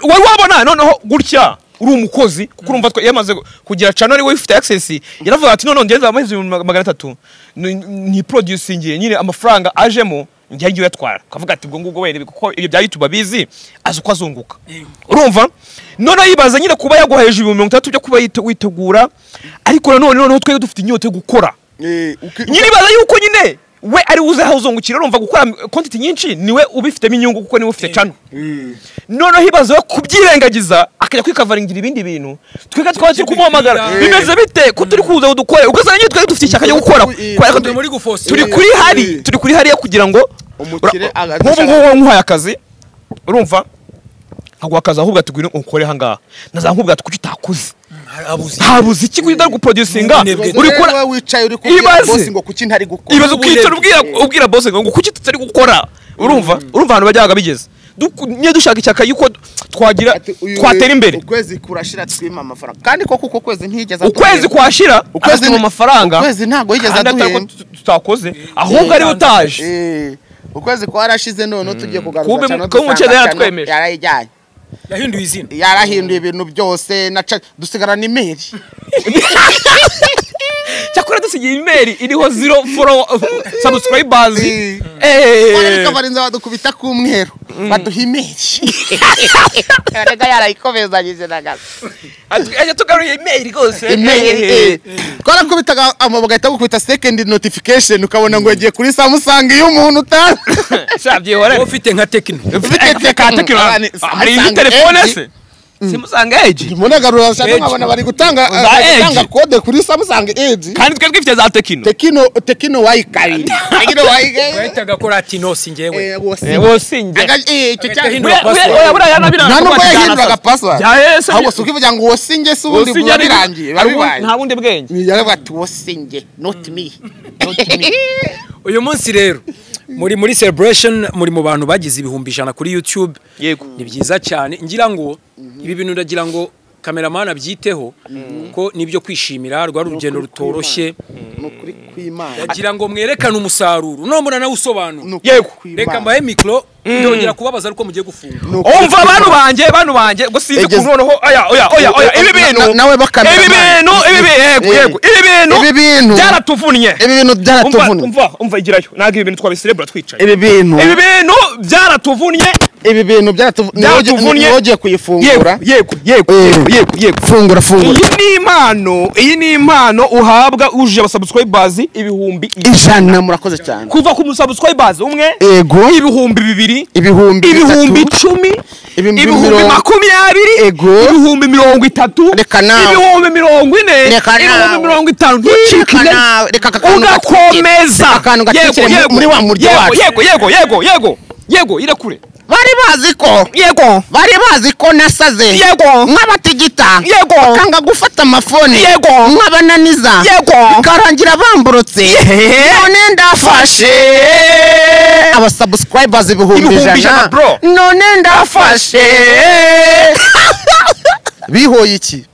wari wabona noneho gutya uri umukozi kuko urumva yamaze kugira channel we ifite access yaravuga ati none ngenza amahezi 300 ni producing nyine amafaranga ajemo njye ngiye yatwara kavuga ati ubwo ngubwo were kuko ibyo bya YouTube abizi azi uko azunguka urumva none yibaza nyine kuba yaguheje 30 byo kuba witegura ariko none twe dufite inyote yo gukora nyine baza yuko nyine we ari uze hazungukira urumva gukora content nyinshi niwe ubifitemo inyungu kuko niwe ufite channel none hibaza kubyirengagiza akajya kwikavaringira ibindi bintu twega twatse kumuhamagara bimeze bite ko turi kuza udukore ugasanga nyine twe dufite icyaka cyo gukora turi kuri hari kugira ngo umukire nk'ubu nk'uhaye akazi urumva nkagwa akazi ahubwo ati gwino ukore hangaha nazankubwa ati kuki utakoze habuze iki kujya guproducinga uri kora wicaye uri kubwira boss ngo kuki ntari gukora ibaze ukitira ubwira boss ngo kuki tutari gukora urumva abantu bajyaga bigeze nye dushaka icyaka yuko twagira twatera imbere ukwezi kurashira twima amafaranga kandi koko uko kwezi ntigeze ukwezi kwashira ukwezi mu mafaranga ukwezi ntago yigeze aduhe tutakoze ahubwo ari utaje ukwezi kwarashize none tugiye kugaruka cyane ko umucede yatwemeje yarayijyanye yahinduye izina yarahinduye ibintu byose dusigara ni mail cyakora dusigiye email iriho 0 subscribers kabarinza badukubita kumweru baduha email rega yarayikomezanyije nagaza aje tugaruye email gose email kora kubitaga amaboga itagukubita second notification ukabona ngo yagiye kuri Samsung y'umuntu utazi shabye hore ufite nka Tecno hari telefone se Samsung Edge munagarura cyane nkabona bari gutanga code kuri Samsung Edge kandi twe twifite za Tecno wayikari Tecno wayige wahitaga kora ati no singewe wosinge icyo cyahindura nano yahinduraga password ahubwo sukivuga ngo wosinge se ubundi bwo birangiye babibaye nta bundi bwenge yaravuga ati wosinge not me uyu munsi rero muri celebration muri mu bantu bagize ibihumbi 100 kuri YouTube yego ni byiza cyane ngira ngo ibi bintu ndagira ngo cameraman abyiteho ko nibyo kwishimira rwa rugendo rutoroshye nukuri kw'Imana ndagira ngo mwerekane umusaruro nomura nawe usobanura yego reka mbaye micro ndongera kubabaza ariko mugiye gufunga umva abantu banje ngo sinzi kunoneho oya ibi bintu nawe bakamera ibi bintu byaratuvunnye umva igirayo naga ibi bintu twabiselebrate twicaye ibi bintu byaratuvunnye niwogiye kuyifungura yego fungura iyi ni impano uhabwa uje abasubscribers ibihumbi 100 murakoze cyane kuva ku musubscribers umwe ego ibihumbi 2 ibihumbi 10 ibihumbi 20 ibihumbi 30 reka nawe ibihumbi 40 ibihumbi 50 ugakomeza muri wa muryo wacu yego irekure bari bazi ko nasaze nk'abatigita kanga gufata amafoni nk'abananiza karangira bamburutse none ndafashe abasubscribers ibihumbi 100 none ndafashe bihoye iki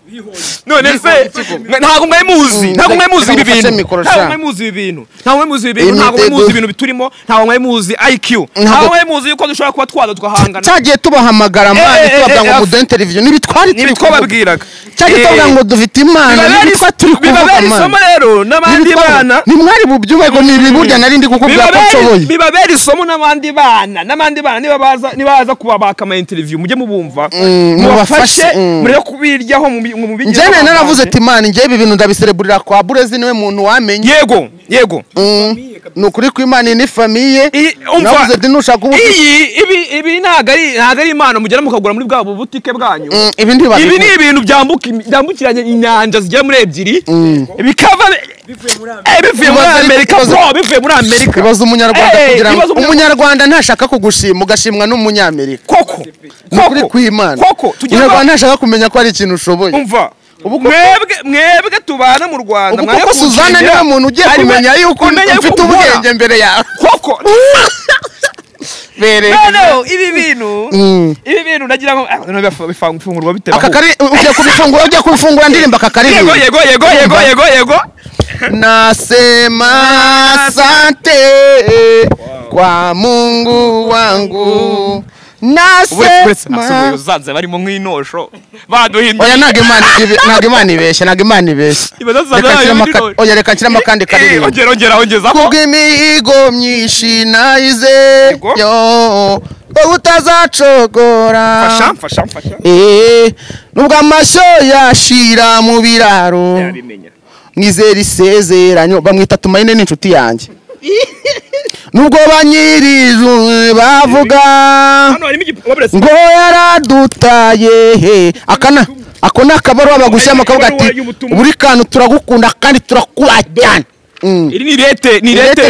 none se ntago mwamuzi ibi bintu ntago mwamuzi ibintu biturimo ntago mwamuzi IQ ntago mwamuzi yuko dushobora kuba twada twahangana cyagiye tubahamagara mani twabwa ngo mude interview nibitwari twababwiraga cyagiye tuvuga ngo dufite imana nibitwa turi kuvuga isomo rero n'abandi bana nimwari bubyume ngo nibi burya narindi kukubwira ko nshoboye bibabera isomo n'abandi bana nibaza kuba bakama interview mujye mubumva mubafashe muri kubiryaho mu bijye njene naravuze ati man ngiye ibi bintu ndabisereburira kwa Burezi niwe muntu wamenye yego nukuri kw'Imana ni famille navuze ati nushaka ubu ibi ntago ari imana mugera mukagura muri bwa butike bwanyu ibi ni ibintu byambukiranye inyanja zigera muri 2 bikava bivuye muri Amerika bibaza umunyarwanda kugira ngo umunyarwanda ntashaka kugushima ugashimwa n'umunyamerika koko nukuri kw'Imana umunyarwanda ntashaka kumenya ko ari ikintu ushoboye umva mwebwe tubana mu Rwanda kuko Suzana niwe muntu ugiye kumenya yuko ufite ubwenge mbere yawe koko ibi bintu nagira ngo bifungurwa bitema ugiye kubifungura ndirimba kakaririmba yego nasema asante kwa Mungu wangu nasema uzanze barimo nk'inosho baduhimbye oya ntago imana ibeshya oya reka nshyiramo akandi karirimbo ongera kubw'imihigo myinshi nayize yo utazacogora fasha nubwo amashyo yashira mu biraro mwizera isezeranyo bamwita Tumayine n'inshuti yanjye nubwo banyirije bavuga ngo yaradutaye ako ni akabaruwa bagushyiramo akavuga ati buri kantu turagukunda kandi turakura cyane iri ni lete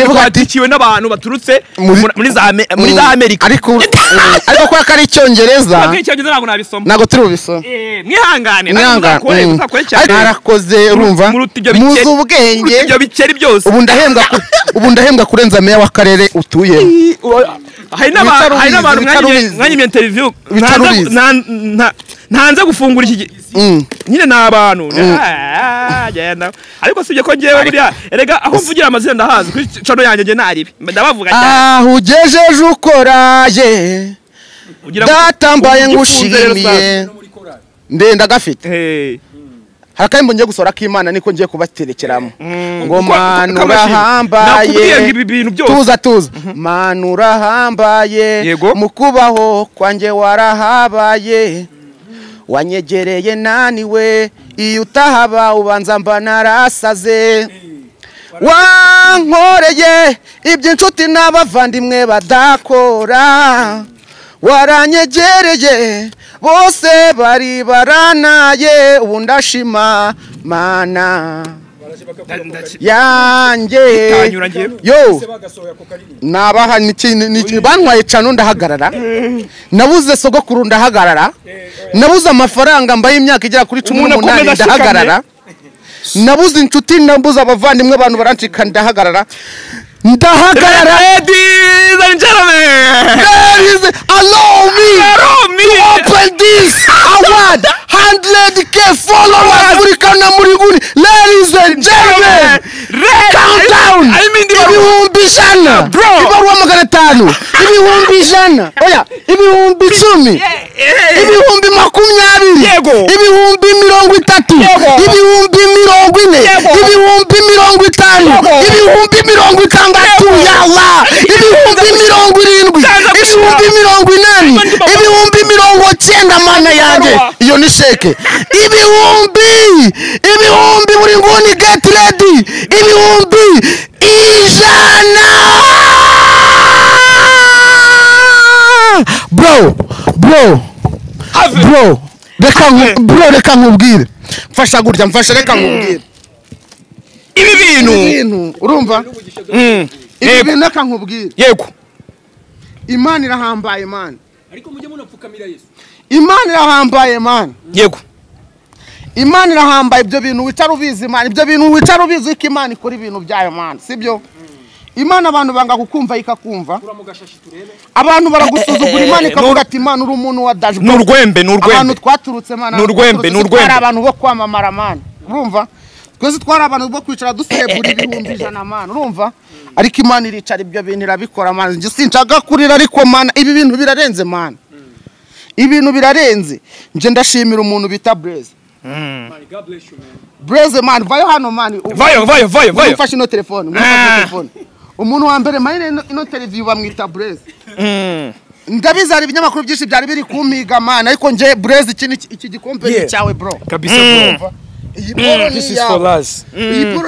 twatikiwe n'abantu baturutse muri za Amerika ariko ko ari icyongereza ntabwo turi bubisome mwihangane narakoze urumva muzi ubwenge ibyo bikeri byose ubu ndahembwa kurenza meya w'akarere utuye hari n'abantu mwanyimye interview ntanze gufungura iki nyine ni abantu ariko sibye ko ngewe buriya erega aho mvugira amazina ndahazi kuri cano yanjye nge naribi ndabavuga cyane aho ugejeje ukoraje datambaye ngushimiye ndenda gafite hari akaririmbo ngiye gusohora k'Imana niko ngiye kubaterekeramo ngo Mana urahambaye tuza Mana urahambaye mu kubaho kwanjye warahabaye wanyegereye naniwe iyo utahaba ubanza mba narasaze wankoreye iby'inshuti n'abavandimwe badakora waranyegereye bose bari baranaye ubu ndashima Mana yanjye yo nabaha niki bantwaye cano ndahagarara nabuze sogokuru ndahagarara nabuze amafaranga mbaye imyaka igera kuri 18 ndahagarara nabuze inshuti nabuze abavandimwe abantu barancika ndahagarara ladies and gentlemen allow me to open this award 100k followers muri kana muri nguni ladies and gentlemen countdown ibihumbi ijana ibaruwa 500 ibihumbi ijana oya ibihumbi 10 ibihumbi 20 ibihumbi 30 ibihumbi 40 ibihumbi 50 ibihumbi 60 ya Allah ibihumbi 70 ibihumbi 80 ibihumbi 90 Mana yanjye iyo ni sheke ibihumbi muri nguni get ready ibihumbi ijana bro reka nkubwire mfasha gutya reka nkubwire ibi bintu urumva ibi bintu reka nkubwire yego Imana irahambaye man ariko mujye munapfukamira Yesu Imana irahambaye man yego Imana irahambaye ibyo bintu wicara ubizi man ibyo bintu wicara ubizi ko Imana ikora ibintu byayo man sibyo Imana abantu banga kukumva ikakumva abantu baragusuzugura Imana ikavuga ati Imana uri umuntu wa dashboard n'urwembe abantu twaturutse man n'urwembe abantu bo kwamamara man urumva twese twari abantu bo kwicara duserebura ibihumbi ijana man urumva ariko Imana iricara ibyo bintu irabikora man nje sincaga kurira ariko man ibi bintu birarenze man ibintu birarenze nje ndashimira umuntu bita Blaze God bless you man Blaze man vayo hano man vayo ufashe no telefone umuntu wa mbere mayine ino televiziyo bamwita Blaze ndabizara ibinyamakuru byinshi byari biri kumiga man ariko nje Blaze iki gikombe cyawe bro kabisa bro this is for us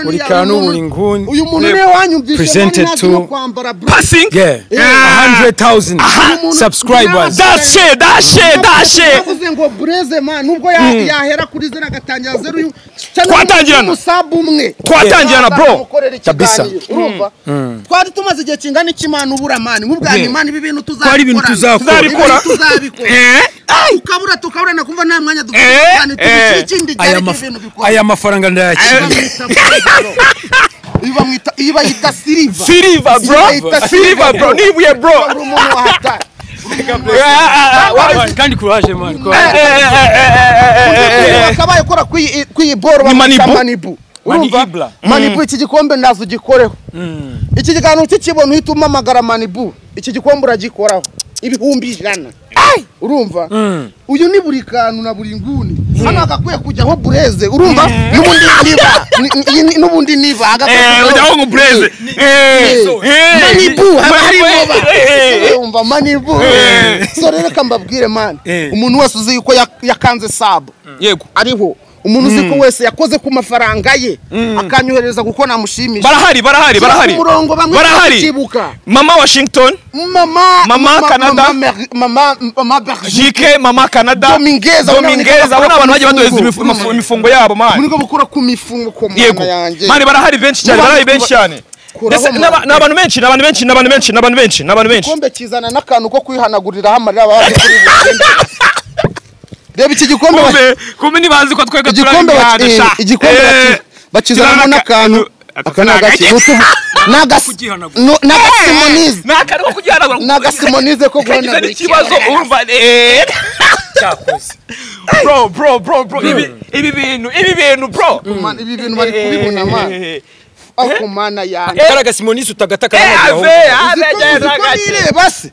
uri kanu uri nguni uyu muntu ne wanyumvishe no kwambara passing 100,000 subscribers dashe uvuze ngo Blaze man nubwo yahera kuri zera gatangira 0 twatangirana musabu umwe twatangirana bro kabisa urumva twari tumaze igihe kingana ikimana ubura man nkubwa Imana ibi bintu tuzabikora tukabura nakumva nta mwanya dufite tukikindi cyane ibintu bikora aya mafaranga ndayakira iba yita Silva bro nibuye bro umuntu wahata kandi courage man akabaye kora kwi boro Manibu urumva Manibu iki gikombe ndazo gikoreho iki gikanu cy'ikibona uhita umamagara Manibu iki gikombe uragikoraho ibihumbi 100 urumva uyu ni buri kantu na buri nguni hano agakwiye kujyaho bureze urumva n'ubundi niba ujyaho ngo bureze manibu urumva manibu so rero kambabwire man umuntu wese uzi yuko yakanze sub yego ariho umuntu uzi ko wese yakoze ku mafaranga ye akanyohereza kuko namushimisha barahari umurongo bamwe bakibuka mama Washington mama Canada mama Belgique mama Canada Dominguez abona abantu baje badoheza imifungo yabo man muri ko bukura ku mifungo ko mwana yanjye man barahari benshi cyane n'abantu benshi igikombe kizana n'akantu ko kwihanagurira amarira abaje kuri bugende reba iki gikombe kumbe nibazi ko twega igikombe bakizana n'akantu n'agasimonize ko guhanagura ikibazo urumva cyakoze bro ibi bintu bro ibi bintu bari kubibona man akumana yanjye karaga simonisi utagataka basi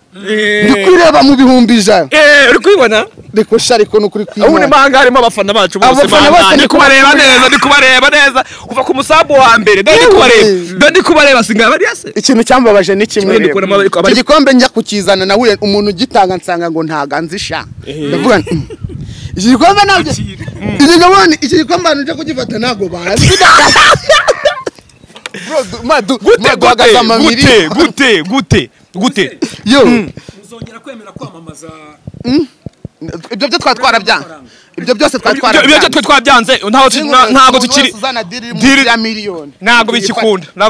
ndikureba mu bihumbi 100 uri kwibona reko shariko nukuri kwibona ubu ni manga harimo abafana bacu bose ndi kubareba neza kuva ku musambu wa mbere ndi kubareba singa bari yase ikintu cyambabaje ni kimwe iki gikombe njya kukizana nawe umuntu gitanga nsanga ngo ntaganzisha ndavuga iki gikombe nabyo iki gikombe nje kugifata nago bazi gute yo uzongera kwemera kwamamaza ibyo byo twatwarabyanze ibyo byose twabyanze ntago tukiri diri ya miliyoni ntago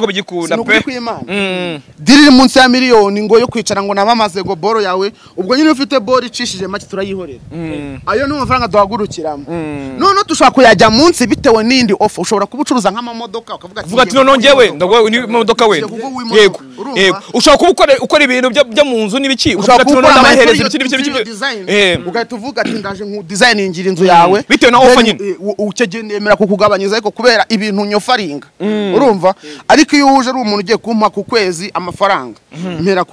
bigikunda pe diri munsi ya miliyoni ngo yo kwicara ngo nabamaze ngo boro yawe ubwo nyine ufite boro icishije make turayihorera ayo ni amafaranga duhagurukiramo none dushaka kuyajya munsi bitewe n'indi offer ushobora kubucuruza nk'amamodoka ukavuga ati none ngewe ndago ni imodoka we yego ushaka ukora ibintu byo mu nzu n'ibiki ushaka ati none ndabahereza ibiki ugahita uvuga ati ndaje nku designingira inzu yawe bitewe na offer nyine ukegendera kukugabanyiriza ariko kubera ibintu nyofaringa urumva ariko iyo uje ari umuntu ugiye kumpa ku kwezi amafaranga mpera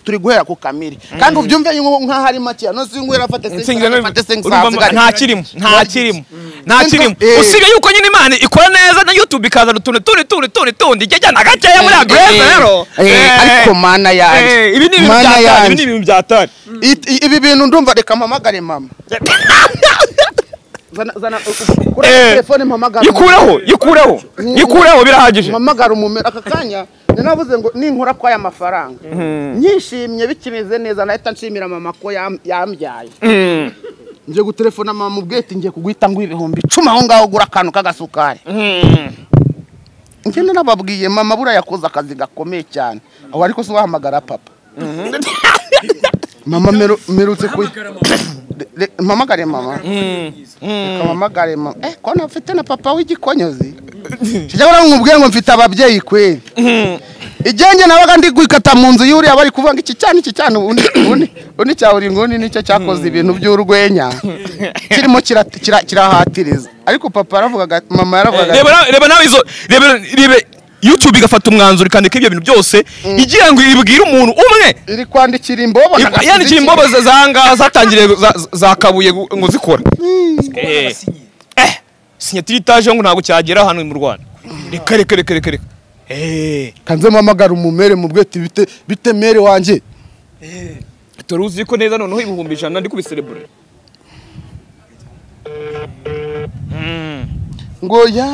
turi guhera ku kamiri kandi ubyumve nka hari make no singwera afate nta kirimo usiga yuko nyine Imana ikora neza na YouTube ikaza tundi ijyana gakeya muri agrese rero ariko mana yaje ibi ni ibintu byatari ibi bintu ndumva reka mpamagare mama zana kuri telefone mpamagara yikureho birahagije mpamagara umumera aka kanya ninavuze ngo ninkora kwa aya mafaranga nyishimye bikimeze neza nahita nshimira mama ko yambyaye nje gutelefona mama ubwete ngiye kuguhita ngo ibihumbi 10 aho ngaho gura akantu kagasukari ngende nababwiye mama bura yakoze akazi gakomeye cyane aho ariko so bahamagara papa mama merutse ku mpamagare mama kamamagare mama ko nafite na papa w'igikonyozi kijya nkubwiye ngo mfite ababyeyi kweli igenge nabaga ndi gwikata mu nzu yuri abari kuvanga iki cyane undi cyawuri ngoni nicyo cyakoze ibintu by'urwenya kirimo kirahatiriza ariko papa aravuga mama yaravuga reba nawe izo reba YouTube igafata umwanzuro ikandika ibyo bintu byose igira ngo ibwire umuntu umwe iri kwandikira imbobo yandikira imbobo zanga zatangiriye zakabuye ngo zikora sinyatiri itaje ngo ntago cyagera hano mu Rwanda reka kanze mpamagara umumere mu bwete bite mere wanje turuzi ko neza noneho ibihumbi 100 ndi kubiserebura ngo ya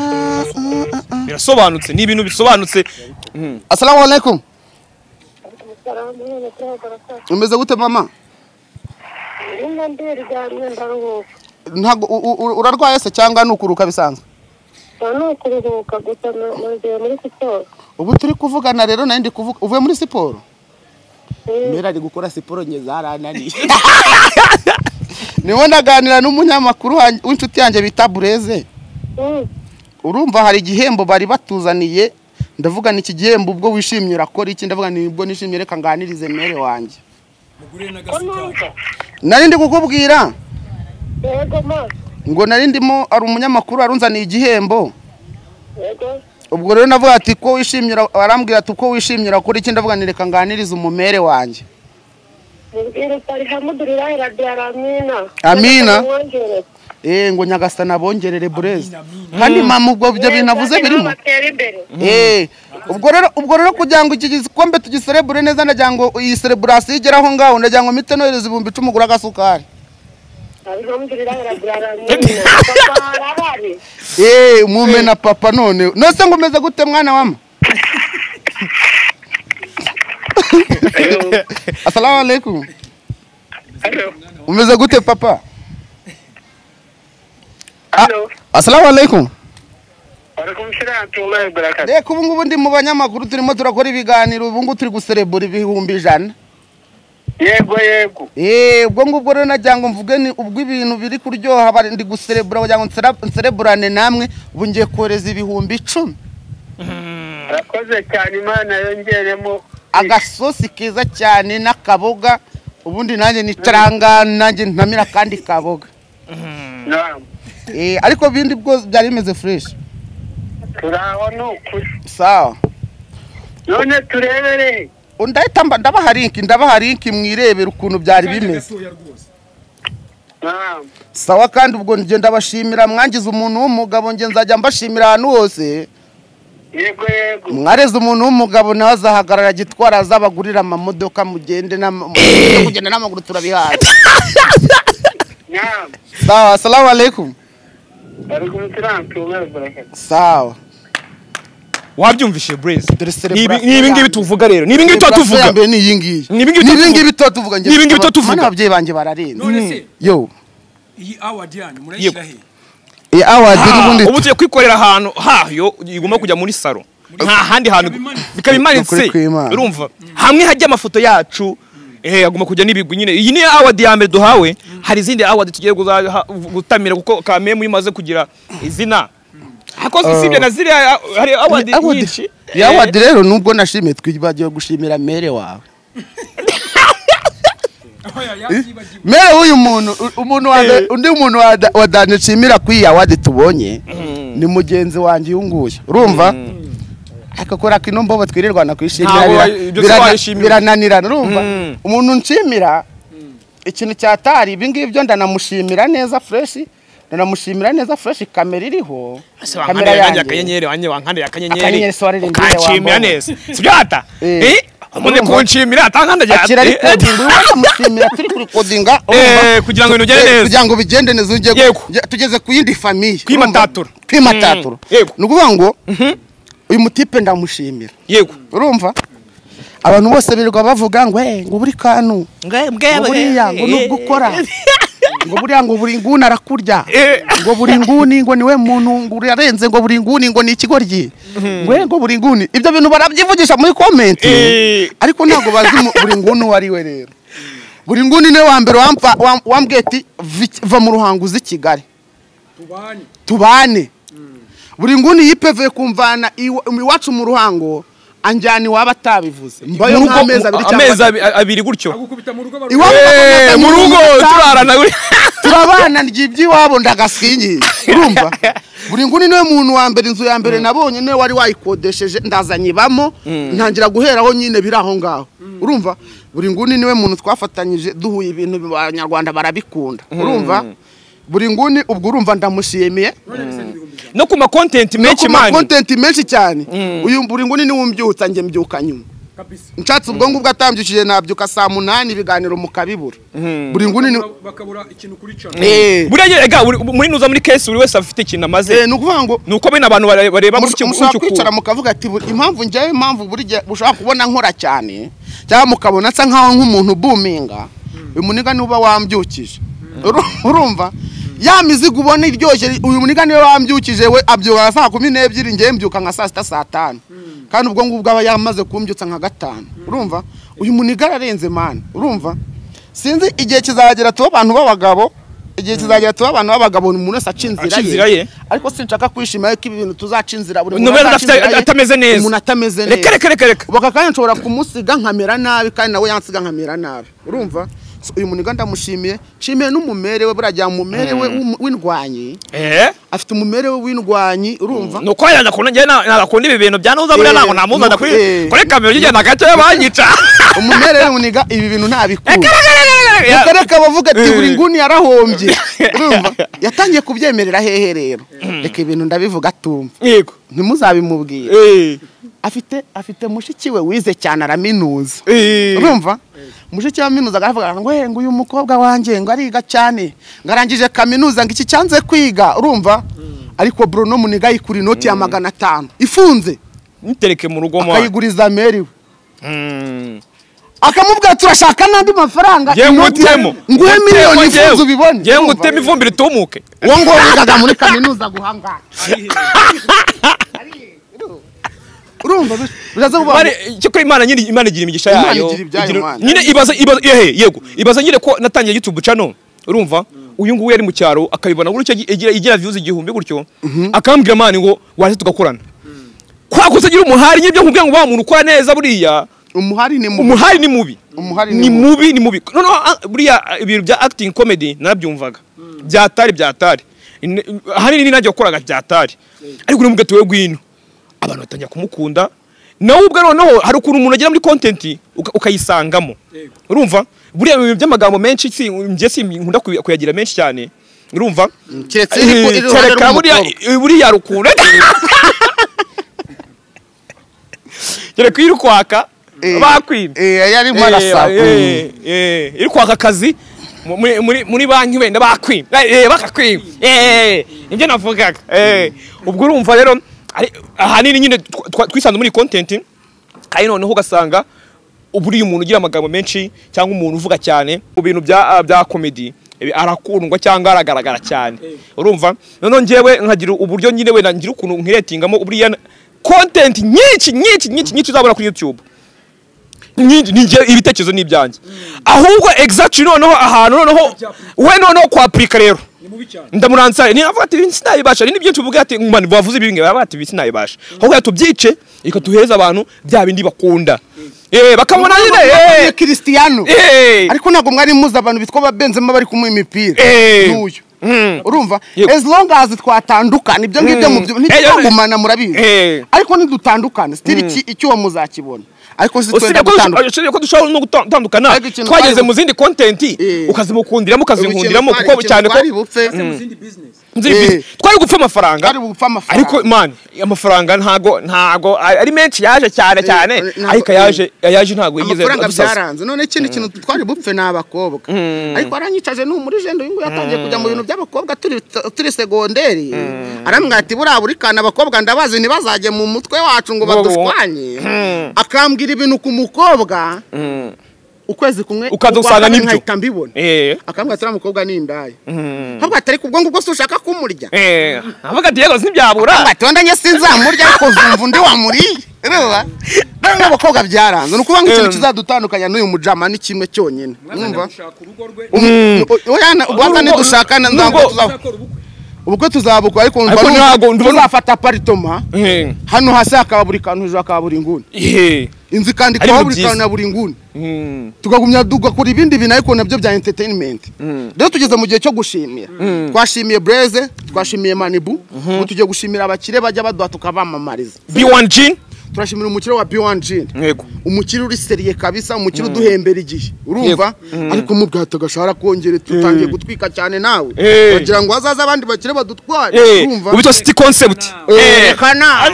birasobanutse ni ibintu bisobanutse assalamu alaikum umeze gute mama ntago urarwaye se cyangwa nukuruka bisanzwe nukuruhuka gusa nongeye muri siporo ubu turi kuvugana rero naye ndi kuvuga uvuye muri siporo mbere ari gukora siporo nge zarananiye niwe ndaganira n'umunyamakuru w'inshuti yanjye bita Bureze urumva hari igihembo bari batuzaniye ndavuga ni iki gihembo ubwo wishimye urakora iki ndavuga ni ubwo nishimye reka nganirize mere wanjye nari ndi kukubwira yego ma ngo nari ndimo ari umunyamakuru arunzaniye igihembo yego ubwo rero navuga ati ko wishimye arambwira ati uko wishimye urakora iki ndavuga ni reka nganirize umumere wanjye mubwire uti alhamdulillah rabbil alamin. Amina. Ngo Nyagasani abongerere burezi. Kandi mama ubwo byo binavuze birimo. Ubwo rero kugira ngo iki gikombe tugiserebure neza ndagira ngo iyi celebration igeraho ngaho ndagira ngo mite nohereza 10,000 gura gasukari. Alhamdulillah rabbil alamin. Mume na papa none. Nose ngomeze gute mwana wama? Assalamu alaikum. Hello. Umeze gute papa? Hello. Assalamu alaikum. Alaikum salam tullahi barakatuh. Reka ubu ngubu ndi mu banyamakuru turimo turakora ibiganiro ubu ngubu turi guserebura ibihumbi 100. Yego. Ubwo ngubwo rero najya ngo mvuge ni ubwo ibintu biri kuryoha bari ndi guserebura kugira ngo nsereburane namwe ubu ngiye koreza ibihumbi 10. Arakoze cyane Imana yongeremo agasosi keza cyane n'akaboga ubundi nanjye nicaranga nanjye ntamira kandi kaboga. Naam. Ariko bindi bwo byari bimeze fresh. Turaho n'ukuri. Sawa. None turebere. Undahita ndabaha link mwirebera ukuntu byari bimeze. Naam. Sawa kandi ubwo nje ndabashimira mwangize umuntu w'umugabo nje nzajya mbashimira ahantu hose. Yego. Mwareze umuntu w'umugabo nawe azahagarara gitwara azabagurira amamodoka mugende kugenda n'amaguru turabihaye. Naam. Sawa, assalamu alaikum. Alaikum salam tullahi barakatuh. Sawa. Wabyumvishe Blaze. Nibi Nibi ngibi tuvuga rero. Nibi ngibi tuvuga. Ni yingiye. Nibi ngibi tuvuga. Nibi ngibi tuvuga. Ababyeyi banje bararenze. None Yo. iyi award yanyu murayishira he? Iyi award n'ubundi ubu tuye kwikorera ahantu hayo igomba kujya muri salo. Nta handi hantu bikabimanitse. Urumva? Hamwe hajya amafoto yacu agomba kujya nibigwi nyine. Iyi ni award ya mbere duhawe. Hari izindi award tugiye gutamira kuko kameme imaze kugira izina. Hakoze sibye na ziri hari award nyinshi. Ya award rero nubwo nashimye twibagiye gushimira mere wawe. Mere uyu umuntu undi umuntu wadanishimira kwi award tubonye ni mugenzi wanjye yunguye. Urumva? Akakora kino mbobo twirirwana kwishimira birananirana. Urumva? Umuntu nshimira ikintu cyatari ibingibi byo ndanamushimira neza fresh. Ndanamushimira neza fresh kamera iriho. Kamera yanjye akanyenyeri wankande akanyenyeri. Kanshimira neza. Sibyo hata? Umuntu kunshimira atankandajya. Akira recording wanamushimira turi kuri recordinga. Kugira ngo ibintu bigende neza. Kugira ngo bigende neza ujye tugeze ku yindi famille. Kwimataturo. Nukuvuga ngo uyu mutipe ndamushimira. Yego. Urumva? Abantu bose birirwa bavuga ngo ngo buri kantu. Buriya ngo nubwo ukora. Ngo buriya ngo buri nguni arakurya. Ngo buri nguni ngo niwe muntu ngo yarenze ngo buri nguni ngo ni ikigoryi. Ngo buri nguni. Ibyo bintu barabyivugisha muri comment. Ariko ntago bazi buri nguni wari we rero. Buri nguni ne wa mbere wambwiye ati va mu ruhanguzi Kigali. Tubane. Buri nguni yipeve kumvana iwacu mu ruhango anjani waba tabivuze. Mbayo amezi abiri gutyo. Mu rugo turarana turabana ryibyi wabo ndagasinyi. Urumva? Buri nguni niwe muntu wa mbere inzu ya mbere nabonye ne wari wayikodesheje ndazanye bamo ntangira guheraho nyine biraho ngaho. Urumva? Buri nguni niwe muntu twafatanyije duhuye ibintu abanyarwanda barabikunda. Urumva? Buri nguni ubwo urumva ndamushimiye no kuma content menshi mani content menshi cyane. Uyu buri nguni ni wumbyutsa nge mbyuka nyuma kabisa. Nshatse ubwo ngubwo atambyukije nabyuka saa 8 ibiganiro mukabibura. Buri nguni ni bakabura ikintu kuri channel. Burega muri nuza muri case buri wese afite ikintu amaze. Nukuvuga ngo nuko bene abantu bareba mu kintu cy'uko kwicara mukavuga ati impamvu njyaye impamvu buri bushaka kubona nkora cyane cyangwa mukabona nsa nkaho nk'umuntu boominga. Uyu muniga nuba wambyukije. Urumva? Ya mizigo ubona iryoshye uyu muniga niwe wambyukije we abyuka saa 12 ngiye mbyuka nka saa 6 saa 5 kandi ubwo ngubwo aba yamaze kumbyutsa nka 5. Urumva? Uyu muniga ararenze man. Urumva? Sinzi igihe kizagera tuba abantu b'abagabo igihe kizagera tuba abantu b'abagabo umuntu wese acinzira ye ariko sinshaka kwishima ko ibintu tuzacinzira buri muntu atameze neza. Umuntu atameze neza. Reka ubaka kandi nshobora kumusiga nkamera nabi kandi nawe yansiga nkamera nabi. Urumva? uyu muniga ndamushimiye nshimiye n'umumere we burajya mumere we w'indwanyi afite umumere we w'indwanyi urumva nuko yanda ko nje nakunda ibi bintu byanuza buri nako namuzana kuri kamera y'igenda gato yabanyica umumere we muniga ibi bintu ntabikunda reka bavuga ati buri nguni yarahombye urumva yatangiye kubyemerera hehe rero reka ibintu ndabivuga tumva yego ntimuzabimubwire afite mushiki we wize cyane araminuza urumva mushiki wa minuza aravuga ngo uyu mukobwa wanjye ngo ariga cyane ngarangije kaminuza ngo iki cyanze kwiga urumva ariko Bruno muniga yikuri inoti ya 500 ifunze nitereke mu rugo akayiguriza meri we akamubwira turashaka nandi mafaranga ngutemo nguhe miliyoni ifunze ubibone ngiye ngutema ivumbire tumuke uwo ngo wigaga muri kaminuza guhangana urumva biraza kuba cyo ko Imana igira imigisha yayo nyine ibaza nyine ko natangiye YouTube channel urumva uyu nguyu yari mu cyaro akabibona gutyo igira views igihumbi gutyo akambwira mani ngo waje tugakorana kwa kuzagira umuhari nyibyo nkubwira ngo ba muntu ukora neza buriya umuhari ni mubi no buriya ibintu bya acting comedy narabyumvaga byatari hari ni najye gukoraga byatari ariko uri mugatowe gwino abantu batangiye kumukunda nawe ubwo noneho hari ukuntu umuntu agera muri content ukayisangamo urumva buriya ibintu by'amagambo menshi si nkunda kuyagira menshi cyane urumva kereka buriya rukunda kereka iri kwaka bakwima yari marasa iri kwaka akazi muri banki wenda bakwima bakakwima ibyo navugaga ubwo urumva rero ahanini nyine twisanze muri content kandi noneho ugasanga uburiye umuntu ugira amagambo menshi cyangwa umuntu uvuga cyane mu bintu bya comedy arakundwa cyangwa aragaragara cyane urumva noneho ngewe nkagira uburyo nyine we ngira ukuntu nkiretingamo uburiya content nyinshi uzabona kuri YouTube ninjye ibitekerezo n'ibyanjye ahubwo exactly noneho ahantu noneho we noneho kwa applica rero ndamuransa ni avuga ati sinayibasha ni byinshi uvuga ati ngumane bavuze ibinge baba ati sinayibasha ahubwo yatubyice ikatuheza abantu bya bindi bakunda bakamona nyine Cristiano ariko ntago mwari muza abantu bitwa ba Benzema bari kumuha imipira n'uyu urumva as long as twatandukana ibyo ngibyo mu byo ntitugumana murabizi ariko nidutandukana still icyo muzakibona ariko twenda gutandukana ko dushobora no gutandukana twageze mu zindi content ukazimukundiramo ukazinkundiramo kuko cyane ko mu zindi business twari gupfa amafaranga ariko man amafaranga ntago ari menshi yaje cyane ariko yaje ntago yigize amafaranga byaranze none ikindi kintu twari bupfe n'abakobwa ariko aranyicaje n'umuri jendo ngo yatangiye kujya mu bintu by'abakobwa turi segonderi arambwira ati buri kana abakobwa ndabazi ntibazaje mu mutwe wacu ngo badushwanye akambwira ibintu ku mukobwa ukwezi kumwe ukadusanga nibyo mbibona akambwira ati umukobwa ni indaya ahubwo atari kubwo ngubwo se ushaka kumurya avuga ati yego sinbyabura batondanye sinzamurya ariko zumva undi wamuriye reba none abakobwa byaranze nukuvuga ngo ikintu kizadutandukanya n'uyu mujama ni kimwe cyonyine numva ubwo nidushakana nzango tuzakora ubwo tuzabukwa ariko tuzafata apartment hano hasi hakaba buri kantu hejuru hakaba buri nguni inzi kandi kwa buri kantu na buri nguni tugagumya dugakora ibindi bintu ariko nabyo bya entertainment rero tugeze mu gihe cyo gushimira twashimiye Blaze twashimiye Manibu tugiye gushimira abakire bajya baduha tukabamamariza B1 Jean turashimira umukire wa B1 Jean umukire uri seriye kabisa umukire uduhembera igihe urumva ariko mu bwato gashara kongere tutangiye gutwika cyane nawe bagira ngo hazaza abandi bakire badutware urumva ubito city concept kana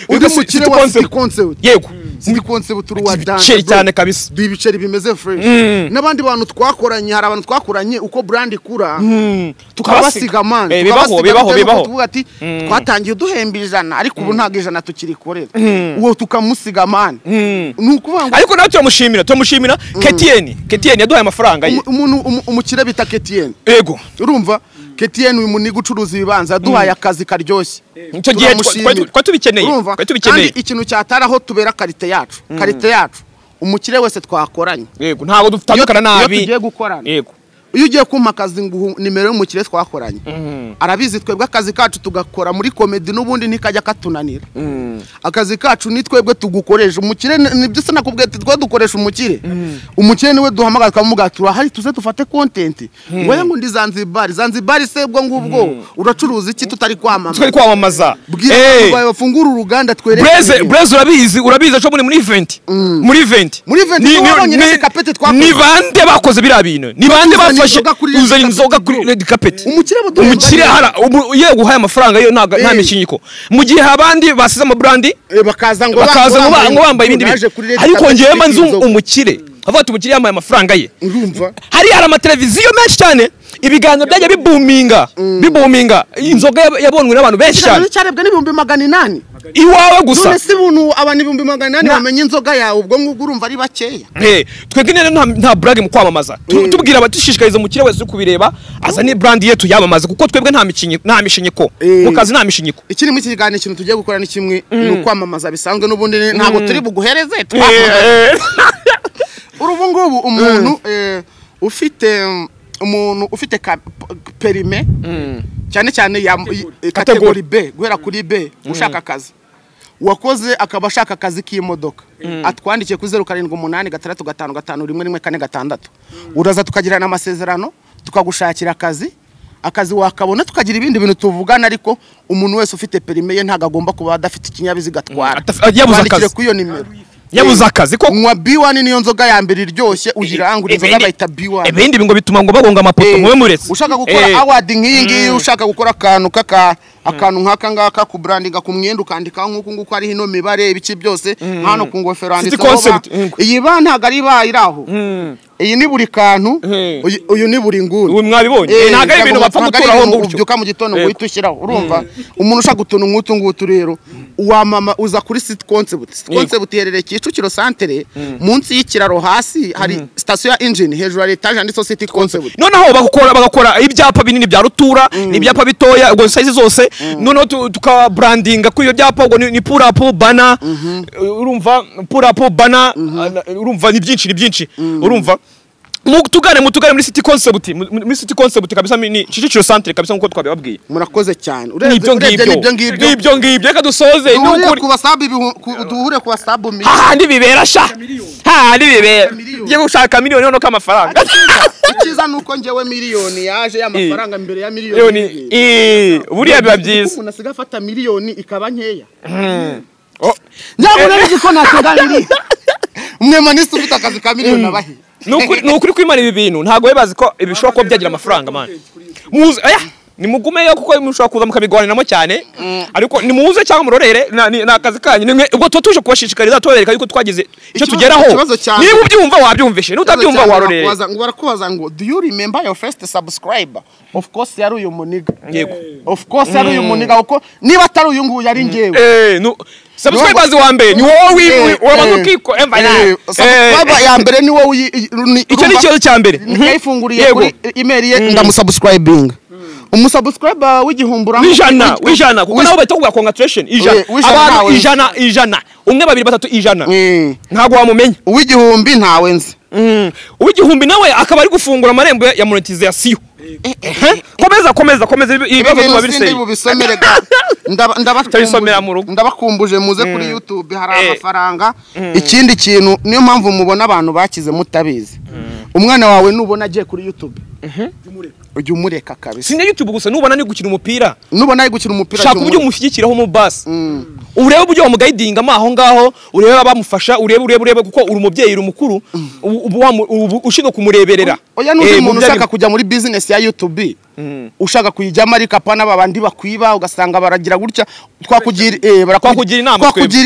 uri mukire wa city concept yego city concept turuwa dance cyane kabisa bibiceri bimeze fresh nabandi bantu twakoranye hari abantu twakoranye uko brand ikura tukabasiga man bibaho tuvuga ati twatangiye duhembijana ariko ubu ntago ijana tukirikorera uwo tukamusiga man nukuvuga ngo ariko nawe tumushimira KTN yaduhaye amafaranga ye umuntu umukire bita KTN yego urumva KTN uyu muntu gucuruza ibibanza duhaye akazi karyoshye icyo gihe kwa tubikeneye kandi ikintu cyataraho tubera karite yacu umukire wese twakoranye yego ntago dutandukana nabi tugiye gukorana yego iyo ugiye kumpa akazi ngo nimero y'umukire twakoranye arabizi twebwe akazi kacu tugakora muri comedy n'ubundi ntikajya katunanira akazi kacu ni twebwe tugukoresha umukire nibyo se nakubwiye twe dukoresha umukire niwe duhamagara tukamugatura hari tuze dufate content ngoya ngo ndi Zanzibar se bwo ngubwo uracuruza iki tutari kwamamaza bwira bafungura uruganda twereke Blaze urabizi cyo muri event ni bande bakoze biriya bintu ni bande bafashe uzanye inzoga kuri red carpet umukire ye guhaye amafaranga yo nta mishinyiko mu gihe abandi basize amabrandi bakaza ngo bambaye ibindi ariko ngewe manzi umukire avuga umukire yamaye amafaranga ye urumva hari amateleviziyo menshi cyane ibiganiro byajya bibuminga inzoga yabonwe n'abantu benshi cyane cyarebwe n'ibihumbi 800 iwawe gusa none si buntu abantu 800 bamenye inzoga yawe ubwo ngubwo urumva ari bakeya twebwe nta brag mu kwamamaza tubwira abatushishikariza umukire wese kubireba azane brand ye tuyamamaze kuko twebwe nta mishinyiko mu kazi nta mishinyiko ikiri mu kiganiro ikintu tugiye gukora ni kimwe no kwamamaza bisanzwe n'ubundi ntabwo turi buguhereze urubu ngubu umuntu ufite perime cyane ya kategori B guhera kuri B ushaka akazi wakoze akaba ashaka akazi k'imodoka atwandikiye kuri 0786355146 uraza tukagirana amasezerano tukagushakira akazi wakabona tukagira ibindi bintu tuvugana ariko umuntu wese ufite perime ye ntago agomba kuba adafite ikinyabiziga atwara yabuze kuri iyo nimero yabuze akazi ko nywa B1 niyo nzoga ya mbere iryoshye ugirangura inzoga bayita B1 ibindi bingo bituma ngo bagonga amapoto mwe muretse ushaka gukora award nk'iyingi ushaka gukora akantu nk'aka ngaka ku branding ku mwenda ukandika nk'uko ari hino mibare ibice byose hano ku ngofero handitseho iyi ba ntago ari iraho iyi ni buri kantu uyu ni buri nguni uyu mwabibonye ntago ari ibintu bapfa guturaho ngo ubyuka mu gitondo ngo uhitushyiraho urumva umuntu ushaka gutunga nk'utu rero uwamama uza kuri City Concept yerereye Kicukiro Centre munsi y'ikiraro hasi hari station ya engine hejuru ya etage handitseho City Concept noneho bagakora ibyapa binini bya rutura ibyapa bitoya ubwo size zose noneho tukabrandinga kuri iyo byapa ubwo ni pull up banner urumva pull up banner urumva ni byinshi urumva mutugane muri City Concept kabisa ni Kicukiro Centre kabisa nkuko twabibabwiye murakoze cyane nibyo ngibyo reka dusoze n'ukuri duhure ku wasabu handi bibera sha handi bibera ngiye gushaka miliyoni no kamafaranga ikiza nuko ngewe miliyoni yaje y'amafaranga mbere ya miliyoni buriya biba byiza umuntu asiga afata miliyoni ikaba nkeya nyabura n'igiko nateganiri umwe manisi ufite akazi ka miliyoni abahe nukuri kwimana ibi bintu ntago webazi ko ibishobora kuba byagira amafaranga man muze nimugumeyo kuko mushobora kuza mukabigwaniramo cyane ariko nimuze cyangwa murorere nakazi kanyu ubwo tuje kubashishikariza tubereka yuko twagize icyo tugeraho niba ubyumva wabyumvishe n'utabyumva warorere ngo barakubaza ngo do you remember your first subscriber of course yari uyu muniga yego of course yari uyu muniga uko niba atari uyu nguyu yari ngewe subscribers wa mbere ni wowe wabazukiko subscriber ya mbere ni wowe icyo ni cyo cya mbere yifunguriye kuri email ye ndamusubscribing umusubscriber w'igihumbura wijana kuko nawe bahita kuvuga congratulation ijana umwe babiri batatu ijana ntago wamumenya uw'igihumbi ntawe nzi uw'igihumbi nawe akaba ari gufungura amarembo ya monetization komeza ibibazo babiseye ndabasomera mu rugo ndabakumbuje muze kuri YouTube hari amafaranga ikindi kintu niyo mpamvu mubona abantu bakize mutabizi umwana wawe nubona agiye kuri YouTube ujye umureka kabisa sine YouTube gusa nubona ni gukina umupira shaka uburyo umushyigikiraho mu bus urebe uburyo bamugaidinga amaho ngaho urebe abamufasha urebe kuko uri umubyeyi uri mukuru ushinzwe kumureberera oya n'undi muntu ushaka kujya muri business ya YouTube ushaka kuyijyamo ariko apana babandi bakwiba ugasanga baragira gutya twakugira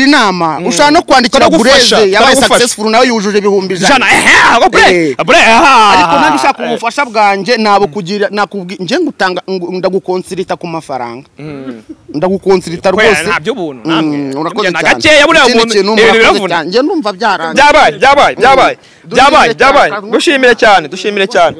inama ushaka no kwandikira Bureze yabaye successful nawe yujuje ibihumbi ijana ariko nandi ushaka ubufasha bwanje nabo kugira nje ngutanga ndagukonsilita ku mafaranga ndagukonsilita rwose nabyo buntu namwe urakoze cyane gakeya buriya umuntu biravuna nje numva byaranze byabaye dushimire cyane